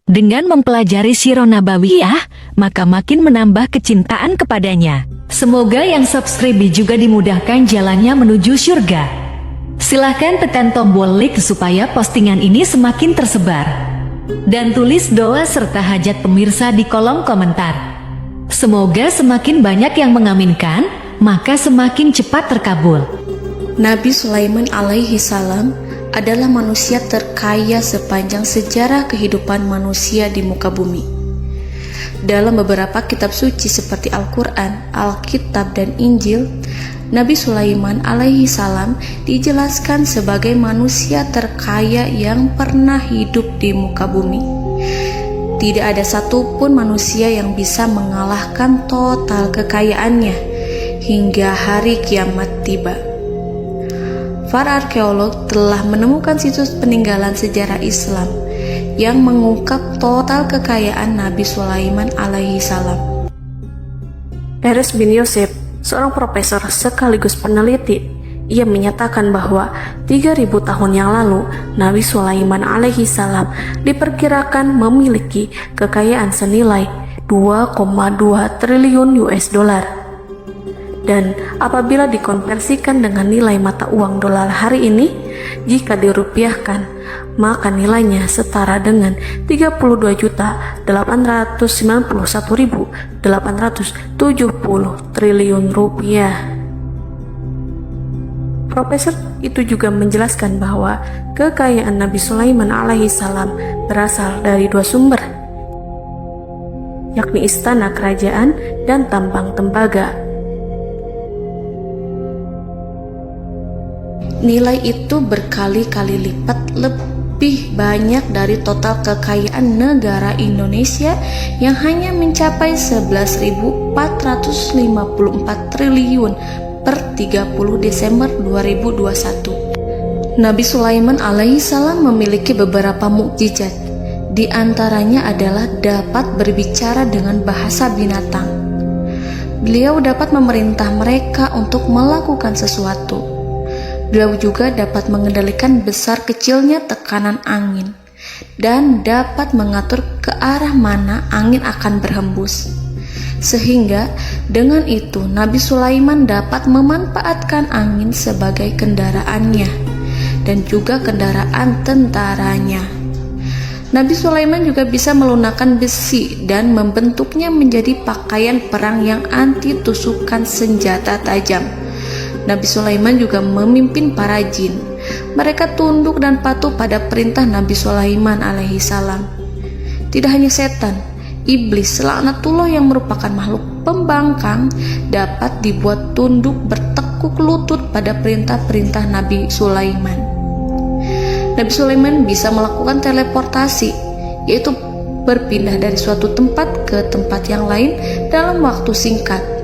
Dengan mempelajari Sirah Nabawiyah, maka makin menambah kecintaan kepadanya. Semoga yang subscribe juga dimudahkan jalannya menuju surga. Silahkan tekan tombol like supaya postingan ini semakin tersebar. Dan tulis doa serta hajat pemirsa di kolom komentar. Semoga semakin banyak yang mengaminkan, maka semakin cepat terkabul. Nabi Sulaiman alaihi salam adalah manusia terkaya sepanjang sejarah kehidupan manusia di muka bumi. Dalam beberapa kitab suci seperti Al-Quran, Alkitab, dan Injil, Nabi Sulaiman alaihi salam dijelaskan sebagai manusia terkaya yang pernah hidup di muka bumi. Tidak ada satupun manusia yang bisa mengalahkan total kekayaannya hingga hari kiamat tiba. Para arkeolog telah menemukan situs peninggalan sejarah Islam yang mengungkap total kekayaan Nabi Sulaiman alaihi salam. Erez bin Yosef, seorang profesor sekaligus peneliti, ia menyatakan bahwa 3000 tahun yang lalu Nabi Sulaiman alaihi salam diperkirakan memiliki kekayaan senilai 2,2 triliun US dollar. Dan apabila dikonversikan dengan nilai mata uang dolar hari ini, jika dirupiahkan, maka nilainya setara dengan 32.891.870 triliun rupiah. Profesor itu juga menjelaskan bahwa kekayaan Nabi Sulaiman alaihi salam berasal dari dua sumber, yakni istana kerajaan dan tambang tembaga. Nilai itu berkali-kali lipat lebih banyak dari total kekayaan negara Indonesia yang hanya mencapai 11.454 triliun per 30 Desember 2021. Nabi Sulaiman alaihi salam memiliki beberapa mukjizat. Di antaranya adalah dapat berbicara dengan bahasa binatang. Beliau dapat memerintah mereka untuk melakukan sesuatu. Beliau juga dapat mengendalikan besar kecilnya tekanan angin dan dapat mengatur ke arah mana angin akan berhembus. Sehingga dengan itu Nabi Sulaiman dapat memanfaatkan angin sebagai kendaraannya dan juga kendaraan tentaranya. Nabi Sulaiman juga bisa melunakkan besi dan membentuknya menjadi pakaian perang yang anti tusukan senjata tajam. Nabi Sulaiman juga memimpin para jin. Mereka tunduk dan patuh pada perintah Nabi Sulaiman alaihi salam. Tidak hanya setan, iblis laknatullah yang merupakan makhluk pembangkang dapat dibuat tunduk bertekuk lutut pada perintah-perintah Nabi Sulaiman. Nabi Sulaiman bisa melakukan teleportasi, yaitu berpindah dari suatu tempat ke tempat yang lain dalam waktu singkat.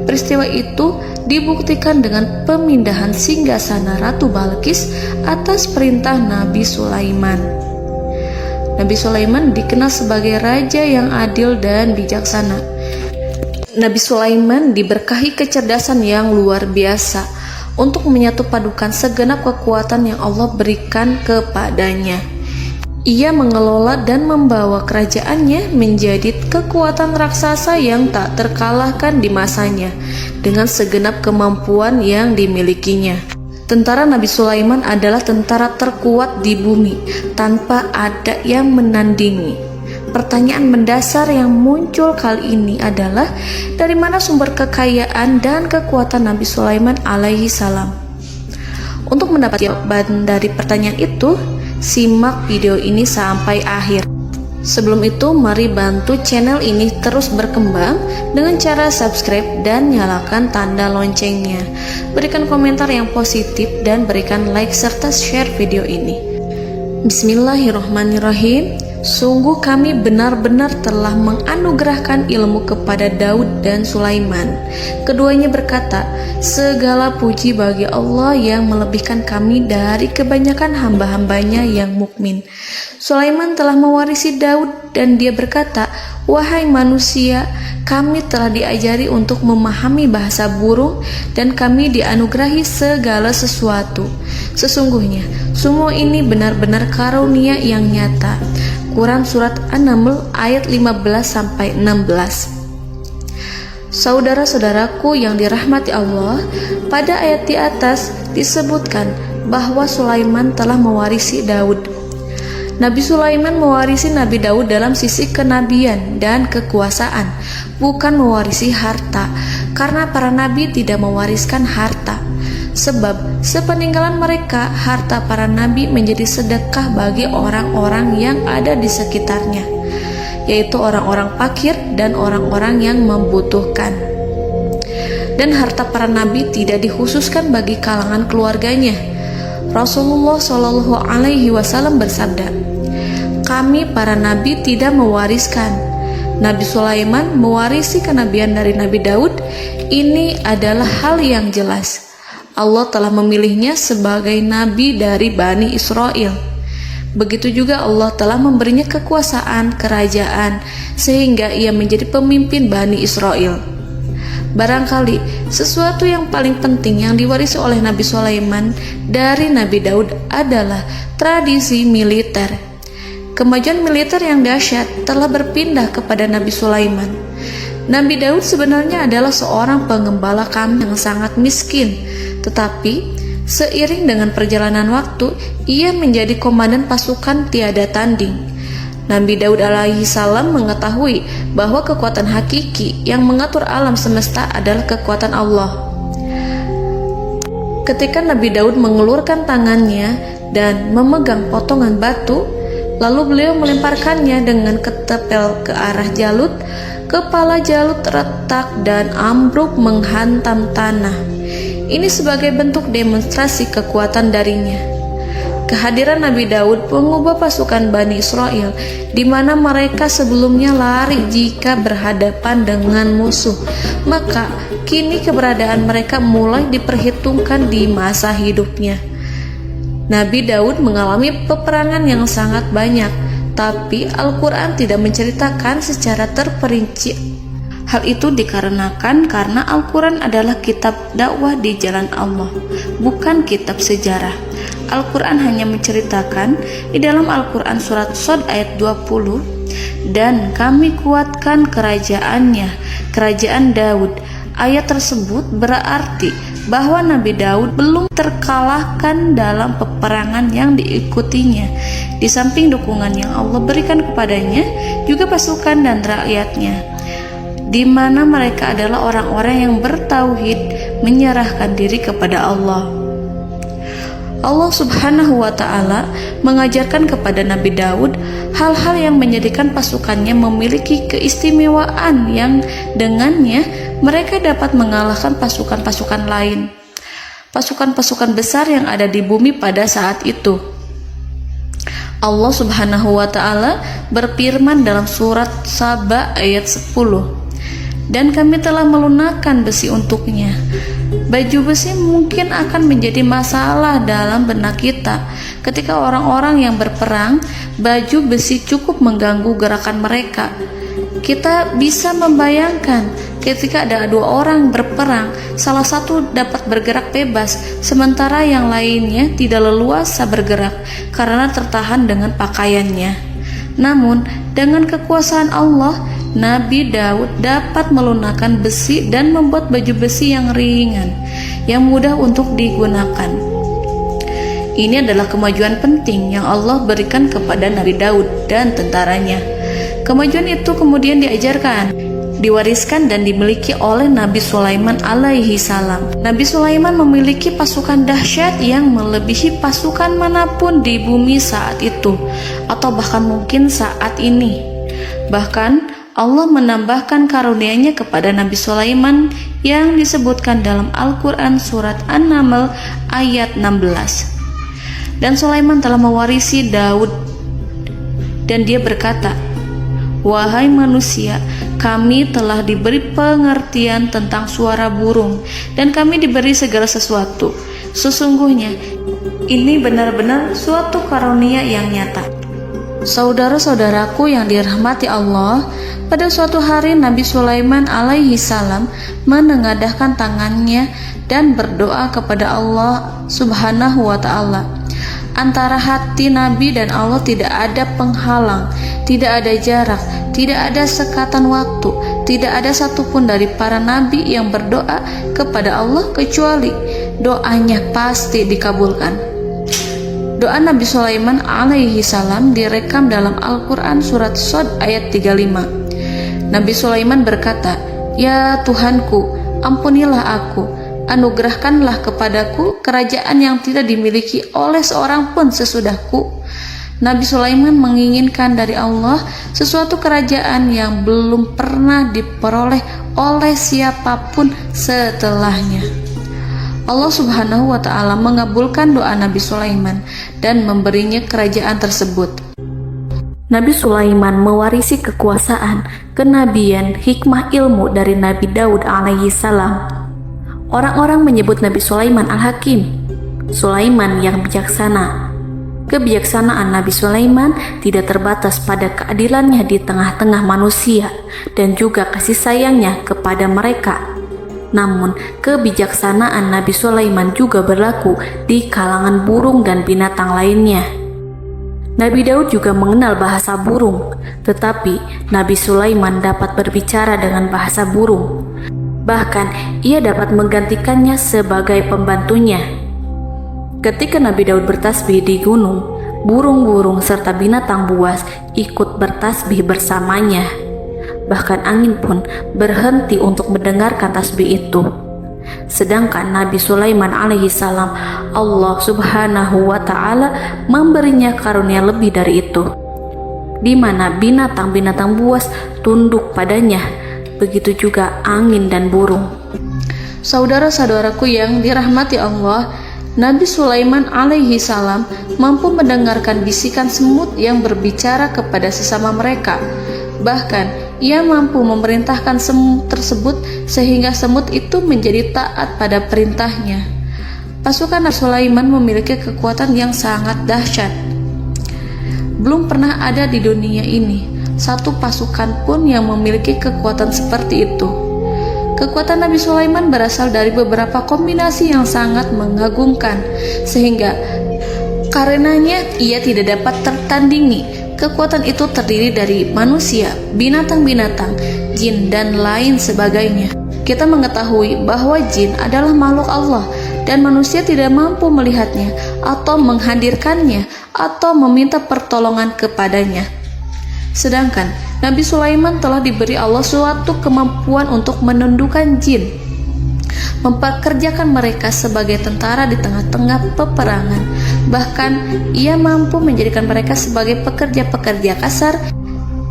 Peristiwa itu dibuktikan dengan pemindahan singgasana Ratu Balqis atas perintah Nabi Sulaiman. Nabi Sulaiman dikenal sebagai raja yang adil dan bijaksana. Nabi Sulaiman diberkahi kecerdasan yang luar biasa untuk menyatu padukan segenap kekuatan yang Allah berikan kepadanya. Ia mengelola dan membawa kerajaannya menjadi kekuatan raksasa yang tak terkalahkan di masanya dengan segenap kemampuan yang dimilikinya. Tentara Nabi Sulaiman adalah tentara terkuat di bumi tanpa ada yang menandingi. Pertanyaan mendasar yang muncul kali ini adalah dari mana sumber kekayaan dan kekuatan Nabi Sulaiman alaihi salam? Untuk mendapat jawaban dari pertanyaan itu, simak video ini sampai akhir. Sebelum itu, mari bantu channel ini terus berkembang dengan cara subscribe dan nyalakan tanda loncengnya. Berikan komentar yang positif dan berikan like serta share video ini. Bismillahirrahmanirrahim. Sungguh kami benar-benar telah menganugerahkan ilmu kepada Daud dan Sulaiman. Keduanya berkata, segala puji bagi Allah yang melebihkan kami dari kebanyakan hamba-hambanya yang mukmin. Sulaiman telah mewarisi Daud dan dia berkata, "Wahai manusia, kami telah diajari untuk memahami bahasa burung dan kami dianugerahi segala sesuatu. Sesungguhnya, semua ini benar-benar karunia yang nyata." Quran Surat An-Naml ayat 15-16. Saudara-saudaraku yang dirahmati Allah, pada ayat di atas disebutkan bahwa Sulaiman telah mewarisi Daud. Nabi Sulaiman mewarisi Nabi Daud dalam sisi kenabian dan kekuasaan, bukan mewarisi harta, karena para nabi tidak mewariskan harta. Sebab sepeninggalan mereka, harta para nabi menjadi sedekah bagi orang-orang yang ada di sekitarnya, yaitu orang-orang fakir dan orang-orang yang membutuhkan. Dan harta para nabi tidak dikhususkan bagi kalangan keluarganya. Rasulullah Shallallahu Alaihi Wasallam bersabda, "Kami para nabi tidak mewariskan." Nabi Sulaiman mewarisi kenabian dari Nabi Daud. Ini adalah hal yang jelas. Allah telah memilihnya sebagai nabi dari Bani Israel. Begitu juga Allah telah memberinya kekuasaan kerajaan sehingga ia menjadi pemimpin Bani Israel. Barangkali sesuatu yang paling penting yang diwarisi oleh Nabi Sulaiman dari Nabi Daud adalah tradisi militer. Kemajuan militer yang dahsyat telah berpindah kepada Nabi Sulaiman. Nabi Daud sebenarnya adalah seorang pengembala kambing yang sangat miskin, tetapi seiring dengan perjalanan waktu, ia menjadi komandan pasukan tiada tanding. Nabi Daud alaihi salam mengetahui bahwa kekuatan hakiki yang mengatur alam semesta adalah kekuatan Allah. Ketika Nabi Daud mengelurkan tangannya dan memegang potongan batu, lalu beliau melemparkannya dengan ketepel ke arah Jalut, kepala Jalut retak dan ambruk menghantam tanah. Ini sebagai bentuk demonstrasi kekuatan darinya. Kehadiran Nabi Daud mengubah pasukan Bani Israel, di mana mereka sebelumnya lari jika berhadapan dengan musuh. Maka kini keberadaan mereka mulai diperhitungkan di masa hidupnya. Nabi Daud mengalami peperangan yang sangat banyak, tapi Al-Quran tidak menceritakan secara terperinci. Hal itu dikarenakan karena Al-Quran adalah kitab dakwah di jalan Allah, bukan kitab sejarah. Al-Quran hanya menceritakan di dalam Al-Quran surat Shad ayat 20, "Dan kami kuatkan kerajaannya, kerajaan Daud." Ayat tersebut berarti bahwa Nabi Daud belum terkalahkan dalam peperangan yang diikutinya. Di samping dukungan yang Allah berikan kepadanya, juga pasukan dan rakyatnya, di mana mereka adalah orang-orang yang bertauhid, menyerahkan diri kepada Allah. Allah Subhanahu wa Ta'ala mengajarkan kepada Nabi Daud hal-hal yang menjadikan pasukannya memiliki keistimewaan yang dengannya mereka dapat mengalahkan pasukan-pasukan lain, pasukan-pasukan besar yang ada di bumi pada saat itu. Allah Subhanahu wa Ta'ala berfirman dalam surat Saba ayat 10, "Dan kami telah melunakkan besi untuknya." Baju besi mungkin akan menjadi masalah dalam benak kita. Ketika orang-orang yang berperang, baju besi cukup mengganggu gerakan mereka. Kita bisa membayangkan ketika ada dua orang berperang, salah satu dapat bergerak bebas, sementara yang lainnya tidak leluasa bergerak karena tertahan dengan pakaiannya. Namun, dengan kekuasaan Allah, Nabi Daud dapat melunakkan besi dan membuat baju besi yang ringan, yang mudah untuk digunakan. Ini adalah kemajuan penting yang Allah berikan kepada Nabi Daud dan tentaranya. Kemajuan itu kemudian diajarkan, diwariskan dan dimiliki oleh Nabi Sulaiman alaihi salam. Nabi Sulaiman memiliki pasukan dahsyat yang melebihi pasukan manapun di bumi saat itu, atau bahkan mungkin saat ini. Bahkan Allah menambahkan karunia-Nya kepada Nabi Sulaiman yang disebutkan dalam Al-Quran surat An-Naml ayat 16. "Dan Sulaiman telah mewarisi Daud, dan dia berkata, 'Wahai manusia, kami telah diberi pengertian tentang suara burung, dan kami diberi segala sesuatu. Sesungguhnya, ini benar-benar suatu karunia yang nyata.'" Saudara-saudaraku yang dirahmati Allah, pada suatu hari Nabi Sulaiman alaihi salam menengadahkan tangannya dan berdoa kepada Allah Subhanahu wa ta'ala. Antara hati Nabi dan Allah tidak ada penghalang, tidak ada jarak, tidak ada sekatan waktu, tidak ada satupun dari para nabi yang berdoa kepada Allah kecuali doanya pasti dikabulkan. Doa Nabi Sulaiman alaihi salam direkam dalam Al-Quran surat Shad ayat 35. Nabi Sulaiman berkata, "Ya Tuhanku, ampunilah aku, anugerahkanlah kepadaku kerajaan yang tidak dimiliki oleh seorang pun sesudahku." Nabi Sulaiman menginginkan dari Allah sesuatu kerajaan yang belum pernah diperoleh oleh siapapun setelahnya. Allah Subhanahu wa ta'ala mengabulkan doa Nabi Sulaiman dan memberinya kerajaan tersebut. Nabi Sulaiman mewarisi kekuasaan, kenabian, hikmah ilmu dari Nabi Daud alaihi salam. Orang-orang menyebut Nabi Sulaiman Al-Hakim, Sulaiman yang bijaksana. Kebijaksanaan Nabi Sulaiman tidak terbatas pada keadilannya di tengah-tengah manusia dan juga kasih sayangnya kepada mereka. Namun, kebijaksanaan Nabi Sulaiman juga berlaku di kalangan burung dan binatang lainnya. Nabi Daud juga mengenal bahasa burung, tetapi Nabi Sulaiman dapat berbicara dengan bahasa burung. Bahkan, ia dapat menggantikannya sebagai pembantunya. Ketika Nabi Daud bertasbih di gunung, burung-burung serta binatang buas ikut bertasbih bersamanya. Bahkan angin pun berhenti untuk mendengarkan tasbih itu. Sedangkan Nabi Sulaiman alaihi salam, Allah Subhanahu wa ta'ala memberinya karunia lebih dari itu, di mana binatang-binatang buas tunduk padanya, begitu juga angin dan burung. Saudara-saudaraku yang dirahmati Allah, Nabi Sulaiman alaihi salam mampu mendengarkan bisikan semut yang berbicara kepada sesama mereka. Bahkan ia mampu memerintahkan semut tersebut sehingga semut itu menjadi taat pada perintahnya. Pasukan Nabi Sulaiman memiliki kekuatan yang sangat dahsyat. Belum pernah ada di dunia ini satu pasukan pun yang memiliki kekuatan seperti itu. Kekuatan Nabi Sulaiman berasal dari beberapa kombinasi yang sangat mengagumkan, sehingga karenanya ia tidak dapat tertandingi. Kekuatan itu terdiri dari manusia, binatang-binatang, jin, dan lain sebagainya. Kita mengetahui bahwa jin adalah makhluk Allah dan manusia tidak mampu melihatnya atau menghadirkannya atau meminta pertolongan kepadanya. Sedangkan Nabi Sulaiman telah diberi Allah suatu kemampuan untuk menundukkan jin, mempekerjakan mereka sebagai tentara di tengah-tengah peperangan. Bahkan ia mampu menjadikan mereka sebagai pekerja-pekerja kasar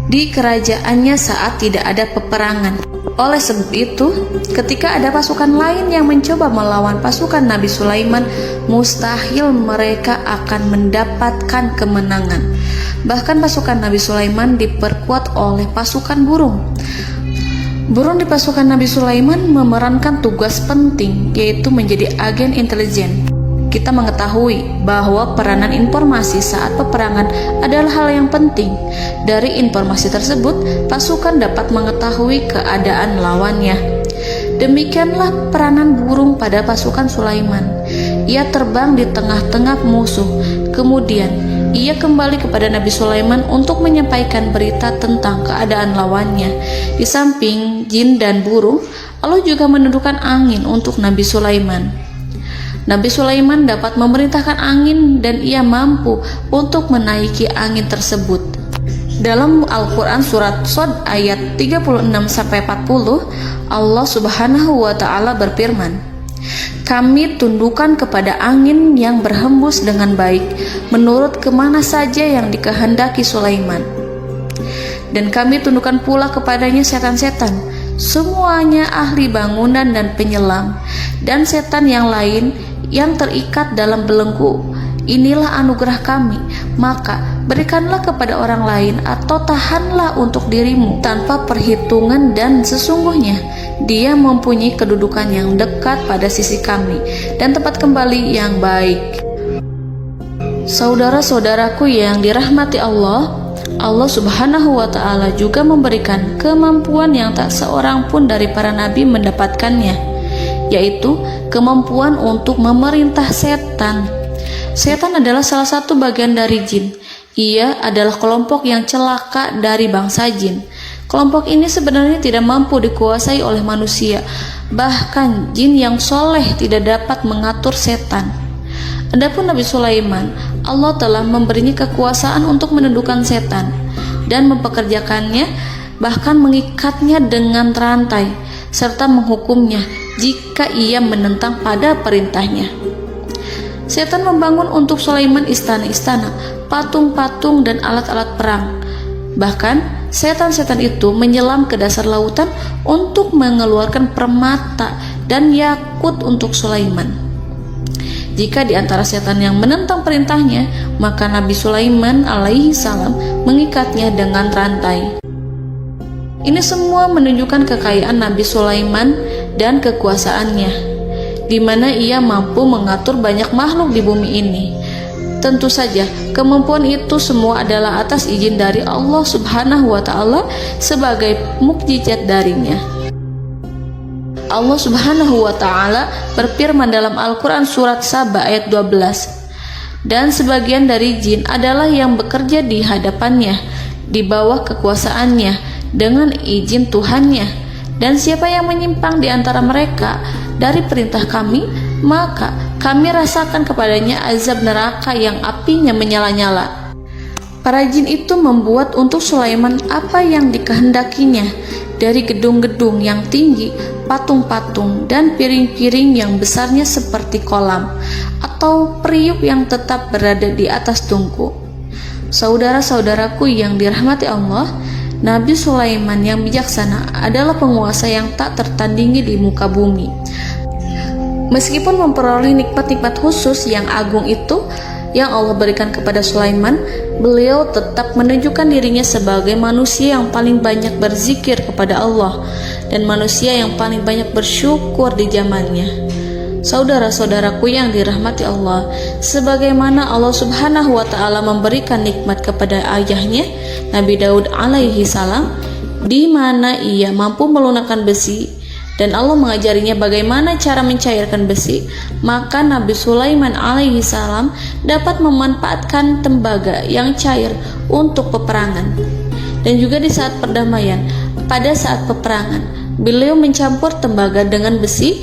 di kerajaannya saat tidak ada peperangan. Oleh sebab itu, ketika ada pasukan lain yang mencoba melawan pasukan Nabi Sulaiman, mustahil mereka akan mendapatkan kemenangan. Bahkan pasukan Nabi Sulaiman diperkuat oleh pasukan burung. Burung di pasukan Nabi Sulaiman memerankan tugas penting, yaitu menjadi agen intelijen. Kita mengetahui bahwa peranan informasi saat peperangan adalah hal yang penting. Dari informasi tersebut, pasukan dapat mengetahui keadaan lawannya. Demikianlah peranan burung pada pasukan Sulaiman. Ia terbang di tengah-tengah musuh. Kemudian, ia kembali kepada Nabi Sulaiman untuk menyampaikan berita tentang keadaan lawannya. Di samping jin dan burung, Allah juga menundukkan angin untuk Nabi Sulaiman. Nabi Sulaiman dapat memerintahkan angin dan ia mampu untuk menaiki angin tersebut. Dalam Al-Quran surat Shad ayat 36-40, Allah Subhanahu wa ta'ala berfirman, "Kami tundukkan kepada angin yang berhembus dengan baik menurut kemana saja yang dikehendaki Sulaiman. Dan kami tundukkan pula kepadanya setan-setan, semuanya ahli bangunan dan penyelam, dan setan yang lain yang terikat dalam belenggu. Inilah anugerah kami, maka berikanlah kepada orang lain atau tahanlah untuk dirimu tanpa perhitungan, dan sesungguhnya dia mempunyai kedudukan yang dekat pada sisi kami dan tempat kembali yang baik." Saudara-saudaraku yang dirahmati Allah, Allah Subhanahu wa Ta'ala juga memberikan kemampuan yang tak seorang pun dari para nabi mendapatkannya, yaitu kemampuan untuk memerintah setan. Setan adalah salah satu bagian dari jin. Ia adalah kelompok yang celaka dari bangsa jin. Kelompok ini sebenarnya tidak mampu dikuasai oleh manusia. Bahkan jin yang soleh tidak dapat mengatur setan. Adapun Nabi Sulaiman, Allah telah memberinya kekuasaan untuk menundukkan setan dan mempekerjakannya, bahkan mengikatnya dengan rantai serta menghukumnya jika ia menentang pada perintahnya. Setan membangun untuk Sulaiman istana-istana, patung-patung dan alat-alat perang. Bahkan setan-setan itu menyelam ke dasar lautan untuk mengeluarkan permata dan yakut untuk Sulaiman. Jika di antara setan yang menentang perintahnya, maka Nabi Sulaiman alaihi salam mengikatnya dengan rantai. Ini semua menunjukkan kekayaan Nabi Sulaiman dan kekuasaannya, di mana ia mampu mengatur banyak makhluk di bumi ini. Tentu saja, kemampuan itu semua adalah atas izin dari Allah Subhanahu wa Ta'ala sebagai mukjizat darinya. Allah Subhanahu wa Ta'ala berfirman dalam Al-Quran surat Saba ayat 12, dan sebagian dari jin adalah yang bekerja di hadapannya di bawah kekuasaannya dengan izin Tuhannya, dan siapa yang menyimpang di antara mereka dari perintah kami, maka kami rasakan kepadanya azab neraka yang apinya menyala-nyala. Para jin itu membuat untuk Sulaiman apa yang dikehendakinya, dari gedung-gedung yang tinggi, patung-patung, dan piring-piring yang besarnya seperti kolam, atau periuk yang tetap berada di atas tungku. Saudara-saudaraku yang dirahmati Allah, Nabi Sulaiman yang bijaksana adalah penguasa yang tak tertandingi di muka bumi. Meskipun memperoleh nikmat-nikmat khusus yang agung itu yang Allah berikan kepada Sulaiman, beliau tetap menunjukkan dirinya sebagai manusia yang paling banyak berzikir kepada Allah dan manusia yang paling banyak bersyukur di zamannya. Saudara-saudaraku yang dirahmati Allah, sebagaimana Allah Subhanahu wa Ta'ala memberikan nikmat kepada ayahnya Nabi Daud alaihi salam, di mana ia mampu melunakkan besi, dan Allah mengajarinya bagaimana cara mencairkan besi, maka Nabi Sulaiman alaihi salam dapat memanfaatkan tembaga yang cair untuk peperangan. Dan juga di saat perdamaian, pada saat peperangan, beliau mencampur tembaga dengan besi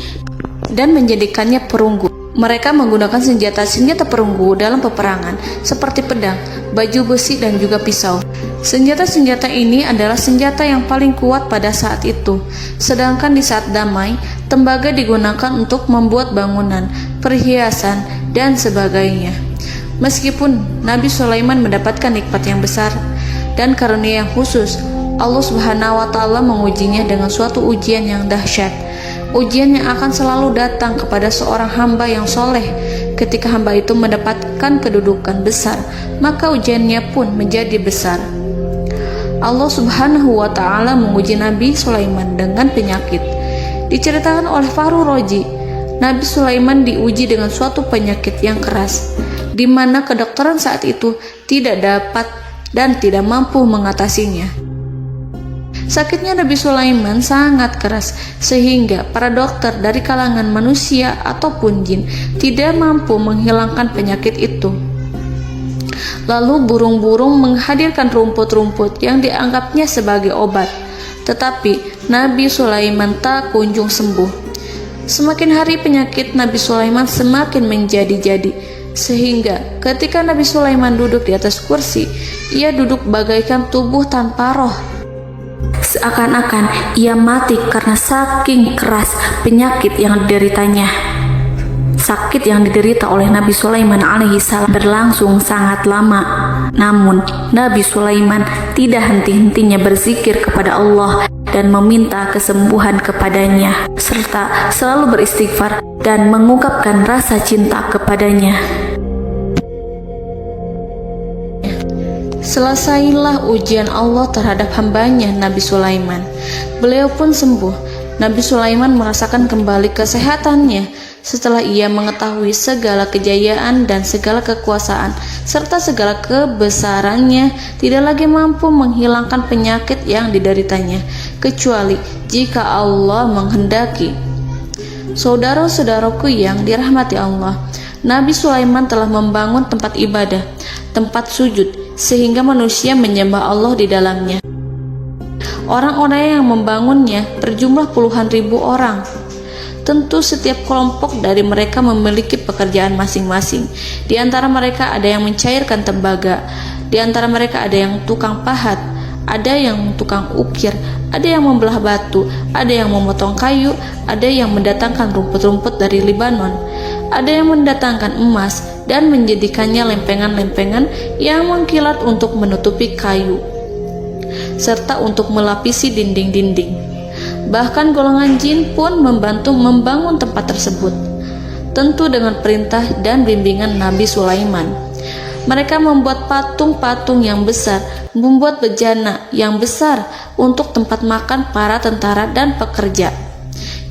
dan menjadikannya perunggu. Mereka menggunakan senjata-senjata perunggu dalam peperangan seperti pedang, baju besi, dan juga pisau. Senjata-senjata ini adalah senjata yang paling kuat pada saat itu. Sedangkan di saat damai, tembaga digunakan untuk membuat bangunan, perhiasan, dan sebagainya. Meskipun Nabi Sulaiman mendapatkan nikmat yang besar dan karunia yang khusus, Allah Subhanahu wa Ta'ala mengujinya dengan suatu ujian yang dahsyat. Ujian yang akan selalu datang kepada seorang hamba yang soleh. Ketika hamba itu mendapatkan kedudukan besar, maka ujiannya pun menjadi besar. Allah Subhanahu wa Ta'ala menguji Nabi Sulaiman dengan penyakit. Diceritakan oleh Fahru Roji, Nabi Sulaiman diuji dengan suatu penyakit yang keras, di mana kedokteran saat itu tidak dapat dan tidak mampu mengatasinya. Sakitnya Nabi Sulaiman sangat keras, sehingga para dokter dari kalangan manusia ataupun jin tidak mampu menghilangkan penyakit itu. Lalu burung-burung menghadirkan rumput-rumput yang dianggapnya sebagai obat, tetapi Nabi Sulaiman tak kunjung sembuh. Semakin hari penyakit Nabi Sulaiman semakin menjadi-jadi, sehingga ketika Nabi Sulaiman duduk di atas kursi, ia duduk bagaikan tubuh tanpa roh. Seakan-akan ia mati karena saking keras penyakit yang dideritanya. Sakit yang diderita oleh Nabi Sulaiman alaihi salam berlangsung sangat lama. Namun Nabi Sulaiman tidak henti-hentinya berzikir kepada Allah dan meminta kesembuhan kepadanya, serta selalu beristighfar dan mengungkapkan rasa cinta kepadanya. Selesailah ujian Allah terhadap hambanya Nabi Sulaiman. Beliau pun sembuh Nabi Sulaiman merasakan kembali kesehatannya setelah ia mengetahui segala kejayaan dan segala kekuasaan serta segala kebesarannya tidak lagi mampu menghilangkan penyakit yang dideritanya kecuali jika Allah menghendaki. Saudara-saudaraku yang dirahmati Allah, Nabi Sulaiman telah membangun tempat ibadah, tempat sujud, sehingga manusia menyembah Allah di dalamnya. Orang-orang yang membangunnya berjumlah puluhan ribu orang. Tentu setiap kelompok dari mereka memiliki pekerjaan masing-masing. Di antara mereka ada yang mencairkan tembaga, di antara mereka ada yang tukang pahat, ada yang tukang ukir, ada yang membelah batu, ada yang memotong kayu, ada yang mendatangkan rumput-rumput dari Libanon, ada yang mendatangkan emas dan menjadikannya lempengan-lempengan yang mengkilat untuk menutupi kayu, serta untuk melapisi dinding-dinding. Bahkan golongan jin pun membantu membangun tempat tersebut, tentu dengan perintah dan bimbingan Nabi Sulaiman. Mereka membuat patung-patung yang besar, membuat bejana yang besar untuk tempat makan para tentara dan pekerja,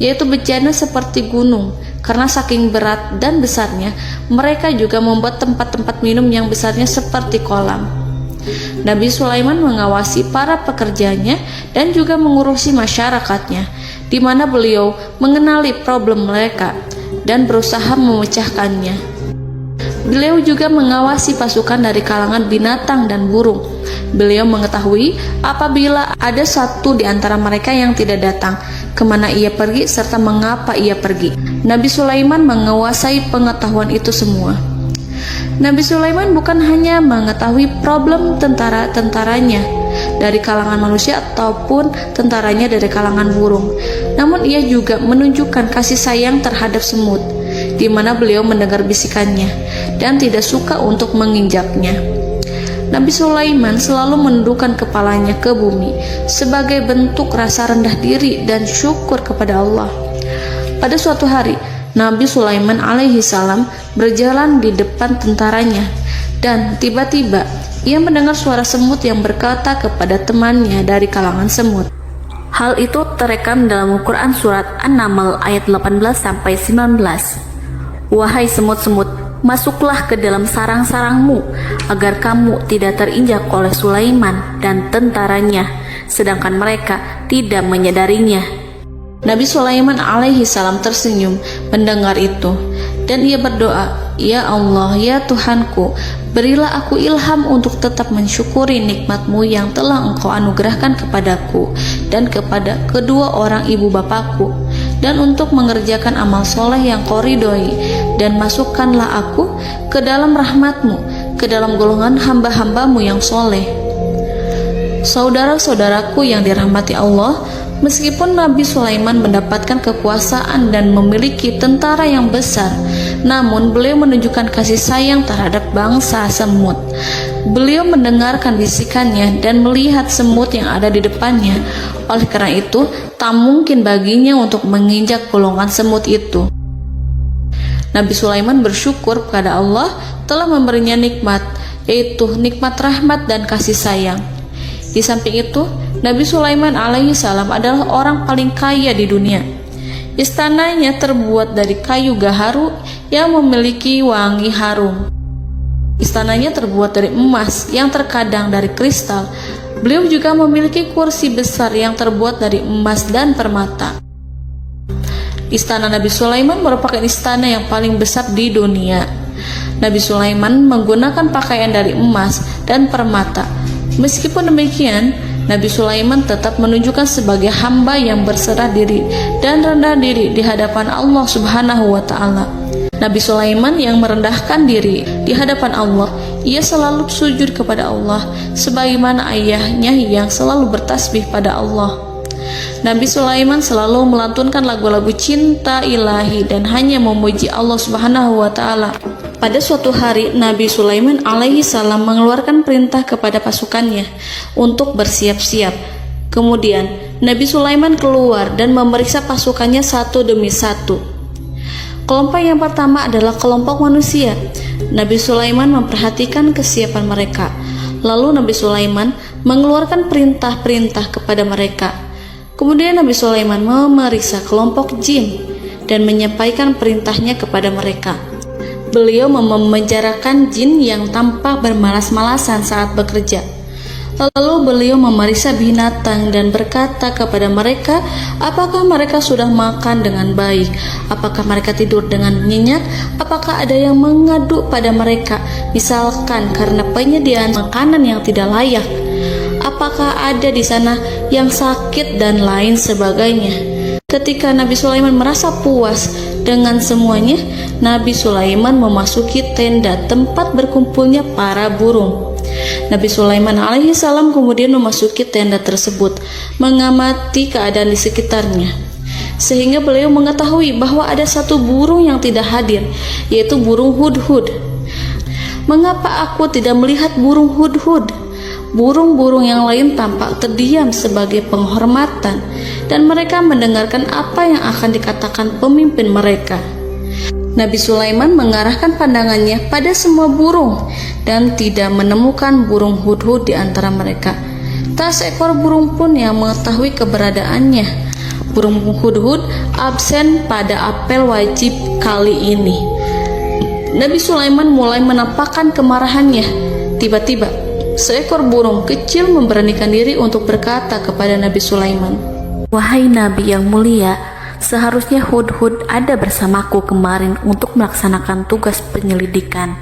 yaitu bejana seperti gunung. Karena saking berat dan besarnya, mereka juga membuat tempat-tempat minum yang besarnya seperti kolam. Nabi Sulaiman mengawasi para pekerjanya dan juga mengurusi masyarakatnya, di mana beliau mengenali problem mereka dan berusaha memecahkannya. Beliau juga mengawasi pasukan dari kalangan binatang dan burung. Beliau mengetahui apabila ada satu di antara mereka yang tidak datang, kemana ia pergi serta mengapa ia pergi. Nabi Sulaiman menguasai pengetahuan itu semua. Nabi Sulaiman bukan hanya mengetahui problem tentara-tentaranya dari kalangan manusia ataupun tentaranya dari kalangan burung, namun ia juga menunjukkan kasih sayang terhadap semut, di mana beliau mendengar bisikannya dan tidak suka untuk menginjaknya. Nabi Sulaiman selalu menundukkan kepalanya ke bumi sebagai bentuk rasa rendah diri dan syukur kepada Allah. Pada suatu hari, Nabi Sulaiman alaihi salam berjalan di depan tentaranya dan tiba-tiba ia mendengar suara semut yang berkata kepada temannya dari kalangan semut. Hal itu terekam dalam Al-Quran surat An-Naml ayat 18-19. Wahai semut-semut, masuklah ke dalam sarang-sarangmu agar kamu tidak terinjak oleh Sulaiman dan tentaranya, sedangkan mereka tidak menyadarinya. Nabi Sulaiman alaihi salam tersenyum mendengar itu dan ia berdoa, "Ya Allah, ya Tuhanku, berilah aku ilham untuk tetap mensyukuri nikmat-Mu yang telah Engkau anugerahkan kepadaku dan kepada kedua orang ibu bapakku, dan untuk mengerjakan amal soleh yang Kau ridhoi, dan masukkanlah aku ke dalam rahmat-Mu, ke dalam golongan hamba-hamba-Mu yang soleh." Saudara-saudaraku yang dirahmati Allah, meskipun Nabi Sulaiman mendapatkan kekuasaan dan memiliki tentara yang besar, namun beliau menunjukkan kasih sayang terhadap bangsa semut. Beliau mendengarkan bisikannya dan melihat semut yang ada di depannya. Oleh karena itu, tak mungkin baginya untuk menginjak golongan semut itu. Nabi Sulaiman bersyukur kepada Allah telah memberinya nikmat, yaitu nikmat rahmat dan kasih sayang. Di samping itu, Nabi Sulaiman alaihi salam adalah orang paling kaya di dunia. Istananya terbuat dari kayu gaharu yang memiliki wangi harum. Istananya terbuat dari emas yang terkadang dari kristal. Beliau juga memiliki kursi besar yang terbuat dari emas dan permata. Istana Nabi Sulaiman merupakan istana yang paling besar di dunia. Nabi Sulaiman menggunakan pakaian dari emas dan permata. Meskipun demikian, Nabi Sulaiman tetap menunjukkan sebagai hamba yang berserah diri dan rendah diri di hadapan Allah Subhanahu wa Ta'ala. Nabi Sulaiman yang merendahkan diri di hadapan Allah, ia selalu sujud kepada Allah, sebagaimana ayahnya yang selalu bertasbih pada Allah. Nabi Sulaiman selalu melantunkan lagu-lagu cinta ilahi dan hanya memuji Allah Subhanahu wa Ta'ala. Pada suatu hari, Nabi Sulaiman alaihi salam mengeluarkan perintah kepada pasukannya untuk bersiap-siap. Kemudian, Nabi Sulaiman keluar dan memeriksa pasukannya satu demi satu. Kelompok yang pertama adalah kelompok manusia. Nabi Sulaiman memperhatikan kesiapan mereka. Lalu Nabi Sulaiman mengeluarkan perintah-perintah kepada mereka. Kemudian Nabi Sulaiman memeriksa kelompok jin dan menyampaikan perintahnya kepada mereka. Beliau memenjarakan jin yang tampak bermalas-malasan saat bekerja. Lalu beliau memeriksa binatang dan berkata kepada mereka, apakah mereka sudah makan dengan baik? Apakah mereka tidur dengan nyenyak? Apakah ada yang mengadu pada mereka, misalkan karena penyediaan makanan yang tidak layak? Apakah ada di sana yang sakit dan lain sebagainya? Ketika Nabi Sulaiman merasa puas dengan semuanya, Nabi Sulaiman memasuki tenda tempat berkumpulnya para burung. Nabi Sulaiman alaihissalam kemudian memasuki tenda tersebut, mengamati keadaan di sekitarnya, sehingga beliau mengetahui bahwa ada satu burung yang tidak hadir, yaitu burung hudhud. Mengapa aku tidak melihat burung hudhud? Burung-burung yang lain tampak terdiam sebagai penghormatan, dan mereka mendengarkan apa yang akan dikatakan pemimpin mereka. Nabi Sulaiman mengarahkan pandangannya pada semua burung dan tidak menemukan burung hudhud di antara mereka. Tak seekor burung pun yang mengetahui keberadaannya. Burung hudhud absen pada apel wajib kali ini. Nabi Sulaiman mulai menampakkan kemarahannya. Tiba-tiba, seekor burung kecil memberanikan diri untuk berkata kepada Nabi Sulaiman, Wahai Nabi yang mulia, seharusnya hudhud ada bersamaku kemarin untuk melaksanakan tugas penyelidikan.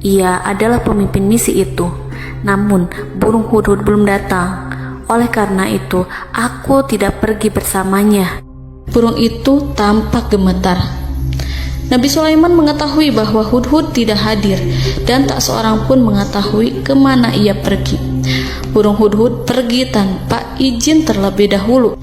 Ia adalah pemimpin misi itu. Namun, burung hudhud belum datang. Oleh karena itu, aku tidak pergi bersamanya. Burung itu tampak gemetar. Nabi Sulaiman mengetahui bahwa hudhud tidak hadir dan tak seorang pun mengetahui kemana ia pergi. Burung hudhud pergi tanpa izin terlebih dahulu.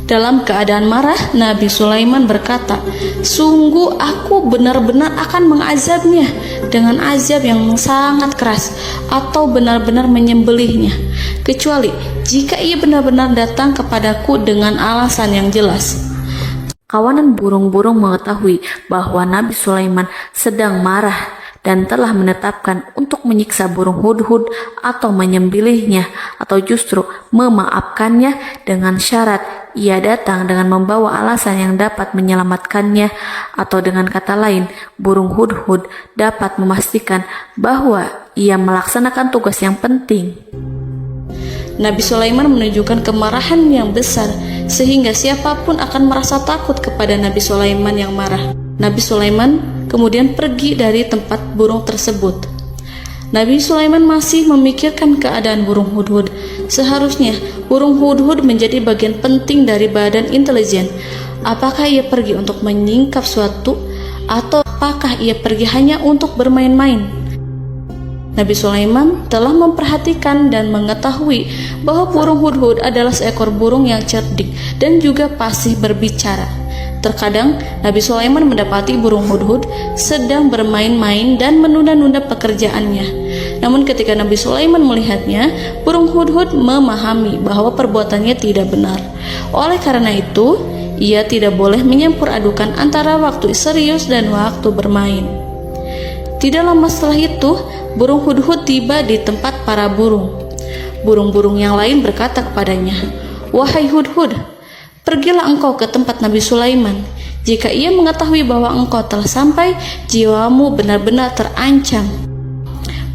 Dalam keadaan marah, Nabi Sulaiman berkata, sungguh aku benar-benar akan mengazabnya dengan azab yang sangat keras, atau benar-benar menyembelihnya, kecuali jika ia benar-benar datang kepadaku dengan alasan yang jelas. Kawanan burung-burung mengetahui bahwa Nabi Sulaiman sedang marah dan telah menetapkan untuk menyiksa burung hudhud atau menyembelihnya, atau justru memaafkannya dengan syarat ia datang dengan membawa alasan yang dapat menyelamatkannya, atau dengan kata lain, burung hudhud dapat memastikan bahwa ia melaksanakan tugas yang penting. Nabi Sulaiman menunjukkan kemarahan yang besar sehingga siapapun akan merasa takut kepada Nabi Sulaiman yang marah. Nabi Sulaiman kemudian pergi dari tempat burung tersebut. Nabi Sulaiman masih memikirkan keadaan burung hudhud. Seharusnya burung hudhud menjadi bagian penting dari badan intelijen. Apakah ia pergi untuk menyingkap suatu, atau apakah ia pergi hanya untuk bermain-main? Nabi Sulaiman telah memperhatikan dan mengetahui bahwa burung hudhud adalah seekor burung yang cerdik dan juga fasih berbicara. Terkadang Nabi Sulaiman mendapati burung hudhud sedang bermain-main dan menunda-nunda pekerjaannya. Namun ketika Nabi Sulaiman melihatnya, burung hudhud memahami bahwa perbuatannya tidak benar. Oleh karena itu, ia tidak boleh menyampur adukan antara waktu serius dan waktu bermain. Tidak lama setelah itu, burung hudhud tiba di tempat para burung. Burung-burung yang lain berkata kepadanya, Wahai hudhud, pergilah engkau ke tempat Nabi Sulaiman. Jika ia mengetahui bahwa engkau telah sampai, jiwamu benar-benar terancam.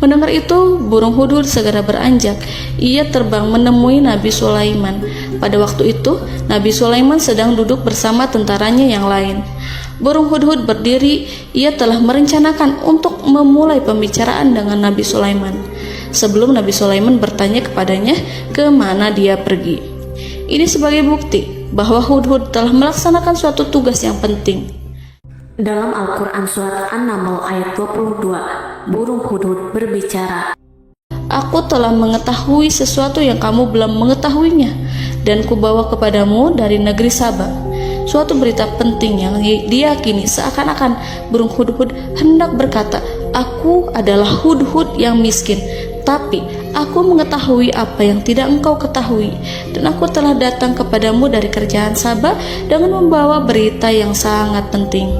Mendengar itu, burung hudhud segera beranjak. Ia terbang menemui Nabi Sulaiman. Pada waktu itu, Nabi Sulaiman sedang duduk bersama tentaranya yang lain. Burung hudhud berdiri. Ia telah merencanakan untuk memulai pembicaraan dengan Nabi Sulaiman sebelum Nabi Sulaiman bertanya kepadanya kemana dia pergi. Ini sebagai bukti bahwa hudhud telah melaksanakan suatu tugas yang penting. Dalam Al-Quran Surat An-Naml ayat 22, burung hudhud berbicara, Aku telah mengetahui sesuatu yang kamu belum mengetahuinya, dan kubawa kepadamu dari negeri Saba suatu berita penting yang diyakini seakan-akan burung hudhud hendak berkata, Aku adalah hudhud yang miskin, tapi aku mengetahui apa yang tidak engkau ketahui, dan aku telah datang kepadamu dari kerajaan Saba dengan membawa berita yang sangat penting.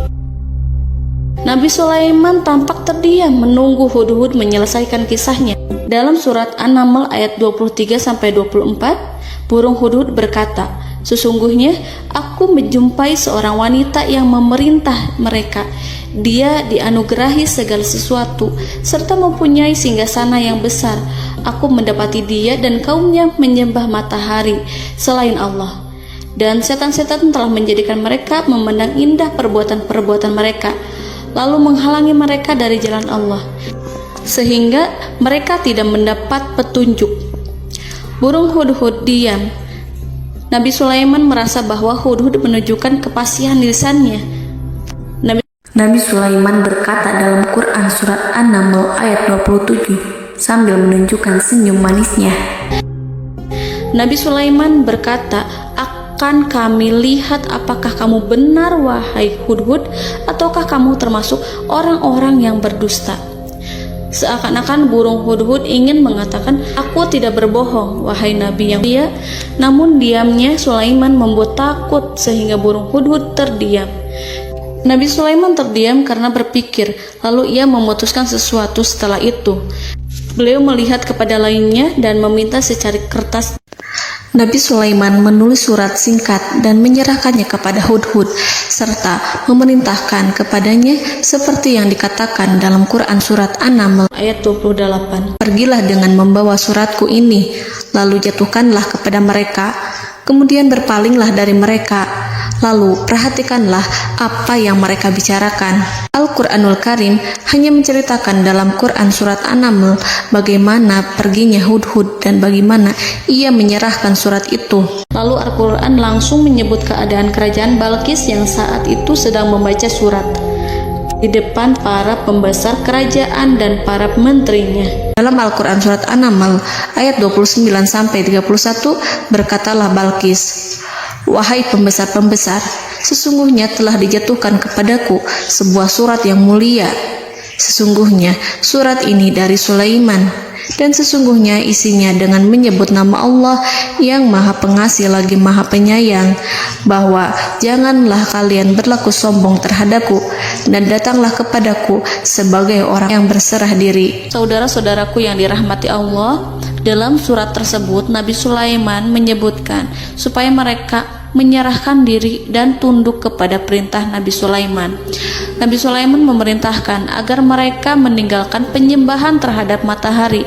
Nabi Sulaiman tampak terdiam menunggu hudhud menyelesaikan kisahnya. Dalam surat An-Naml ayat 23-24, burung hudhud berkata, Sesungguhnya aku menjumpai seorang wanita yang memerintah mereka. Dia dianugerahi segala sesuatu serta mempunyai singgasana yang besar. Aku mendapati dia dan kaumnya menyembah matahari selain Allah. Dan setan-setan telah menjadikan mereka memandang indah perbuatan-perbuatan mereka, lalu menghalangi mereka dari jalan Allah, sehingga mereka tidak mendapat petunjuk. Burung hudhud diam. Nabi Sulaiman merasa bahwa hudhud menunjukkan kepasihan lisannya. Nabi Sulaiman berkata dalam Quran surat An-Naml ayat 27 sambil menunjukkan senyum manisnya. Nabi Sulaiman berkata, "Akan kami lihat apakah kamu benar wahai hudhud, ataukah kamu termasuk orang-orang yang berdusta." Seakan-akan burung hudhud ingin mengatakan, "Aku tidak berbohong wahai Nabi yang mulia." Namun diamnya Sulaiman membuat takut sehingga burung hudhud terdiam. Nabi Sulaiman terdiam karena berpikir, lalu ia memutuskan sesuatu setelah itu. Beliau melihat kepada lainnya dan meminta secari kertas. Nabi Sulaiman menulis surat singkat dan menyerahkannya kepada hudhud, serta memerintahkan kepadanya seperti yang dikatakan dalam Quran surat An-Naml ayat 28. "Pergilah dengan membawa suratku ini, lalu jatuhkanlah kepada mereka, kemudian berpalinglah dari mereka. Lalu perhatikanlah apa yang mereka bicarakan." Al-Quranul Karim hanya menceritakan dalam Quran surat An-Naml bagaimana perginya hudhud dan bagaimana ia menyerahkan surat itu. Lalu Al-Quran langsung menyebut keadaan kerajaan Balqis yang saat itu sedang membaca surat di depan para pembesar kerajaan dan para menterinya. Dalam Al-Quran surat An-Naml ayat 29-31 berkatalah Balqis, "Wahai pembesar-pembesar, sesungguhnya telah dijatuhkan kepadaku sebuah surat yang mulia. Sesungguhnya surat ini dari Sulaiman, dan sesungguhnya isinya dengan menyebut nama Allah yang Maha Pengasih lagi Maha Penyayang, bahwa janganlah kalian berlaku sombong terhadapku, dan datanglah kepadaku sebagai orang yang berserah diri." Saudara-saudaraku yang dirahmati Allah, dalam surat tersebut Nabi Sulaiman menyebutkan supaya mereka menyerahkan diri dan tunduk kepada perintah Nabi Sulaiman. Nabi Sulaiman memerintahkan agar mereka meninggalkan penyembahan terhadap matahari.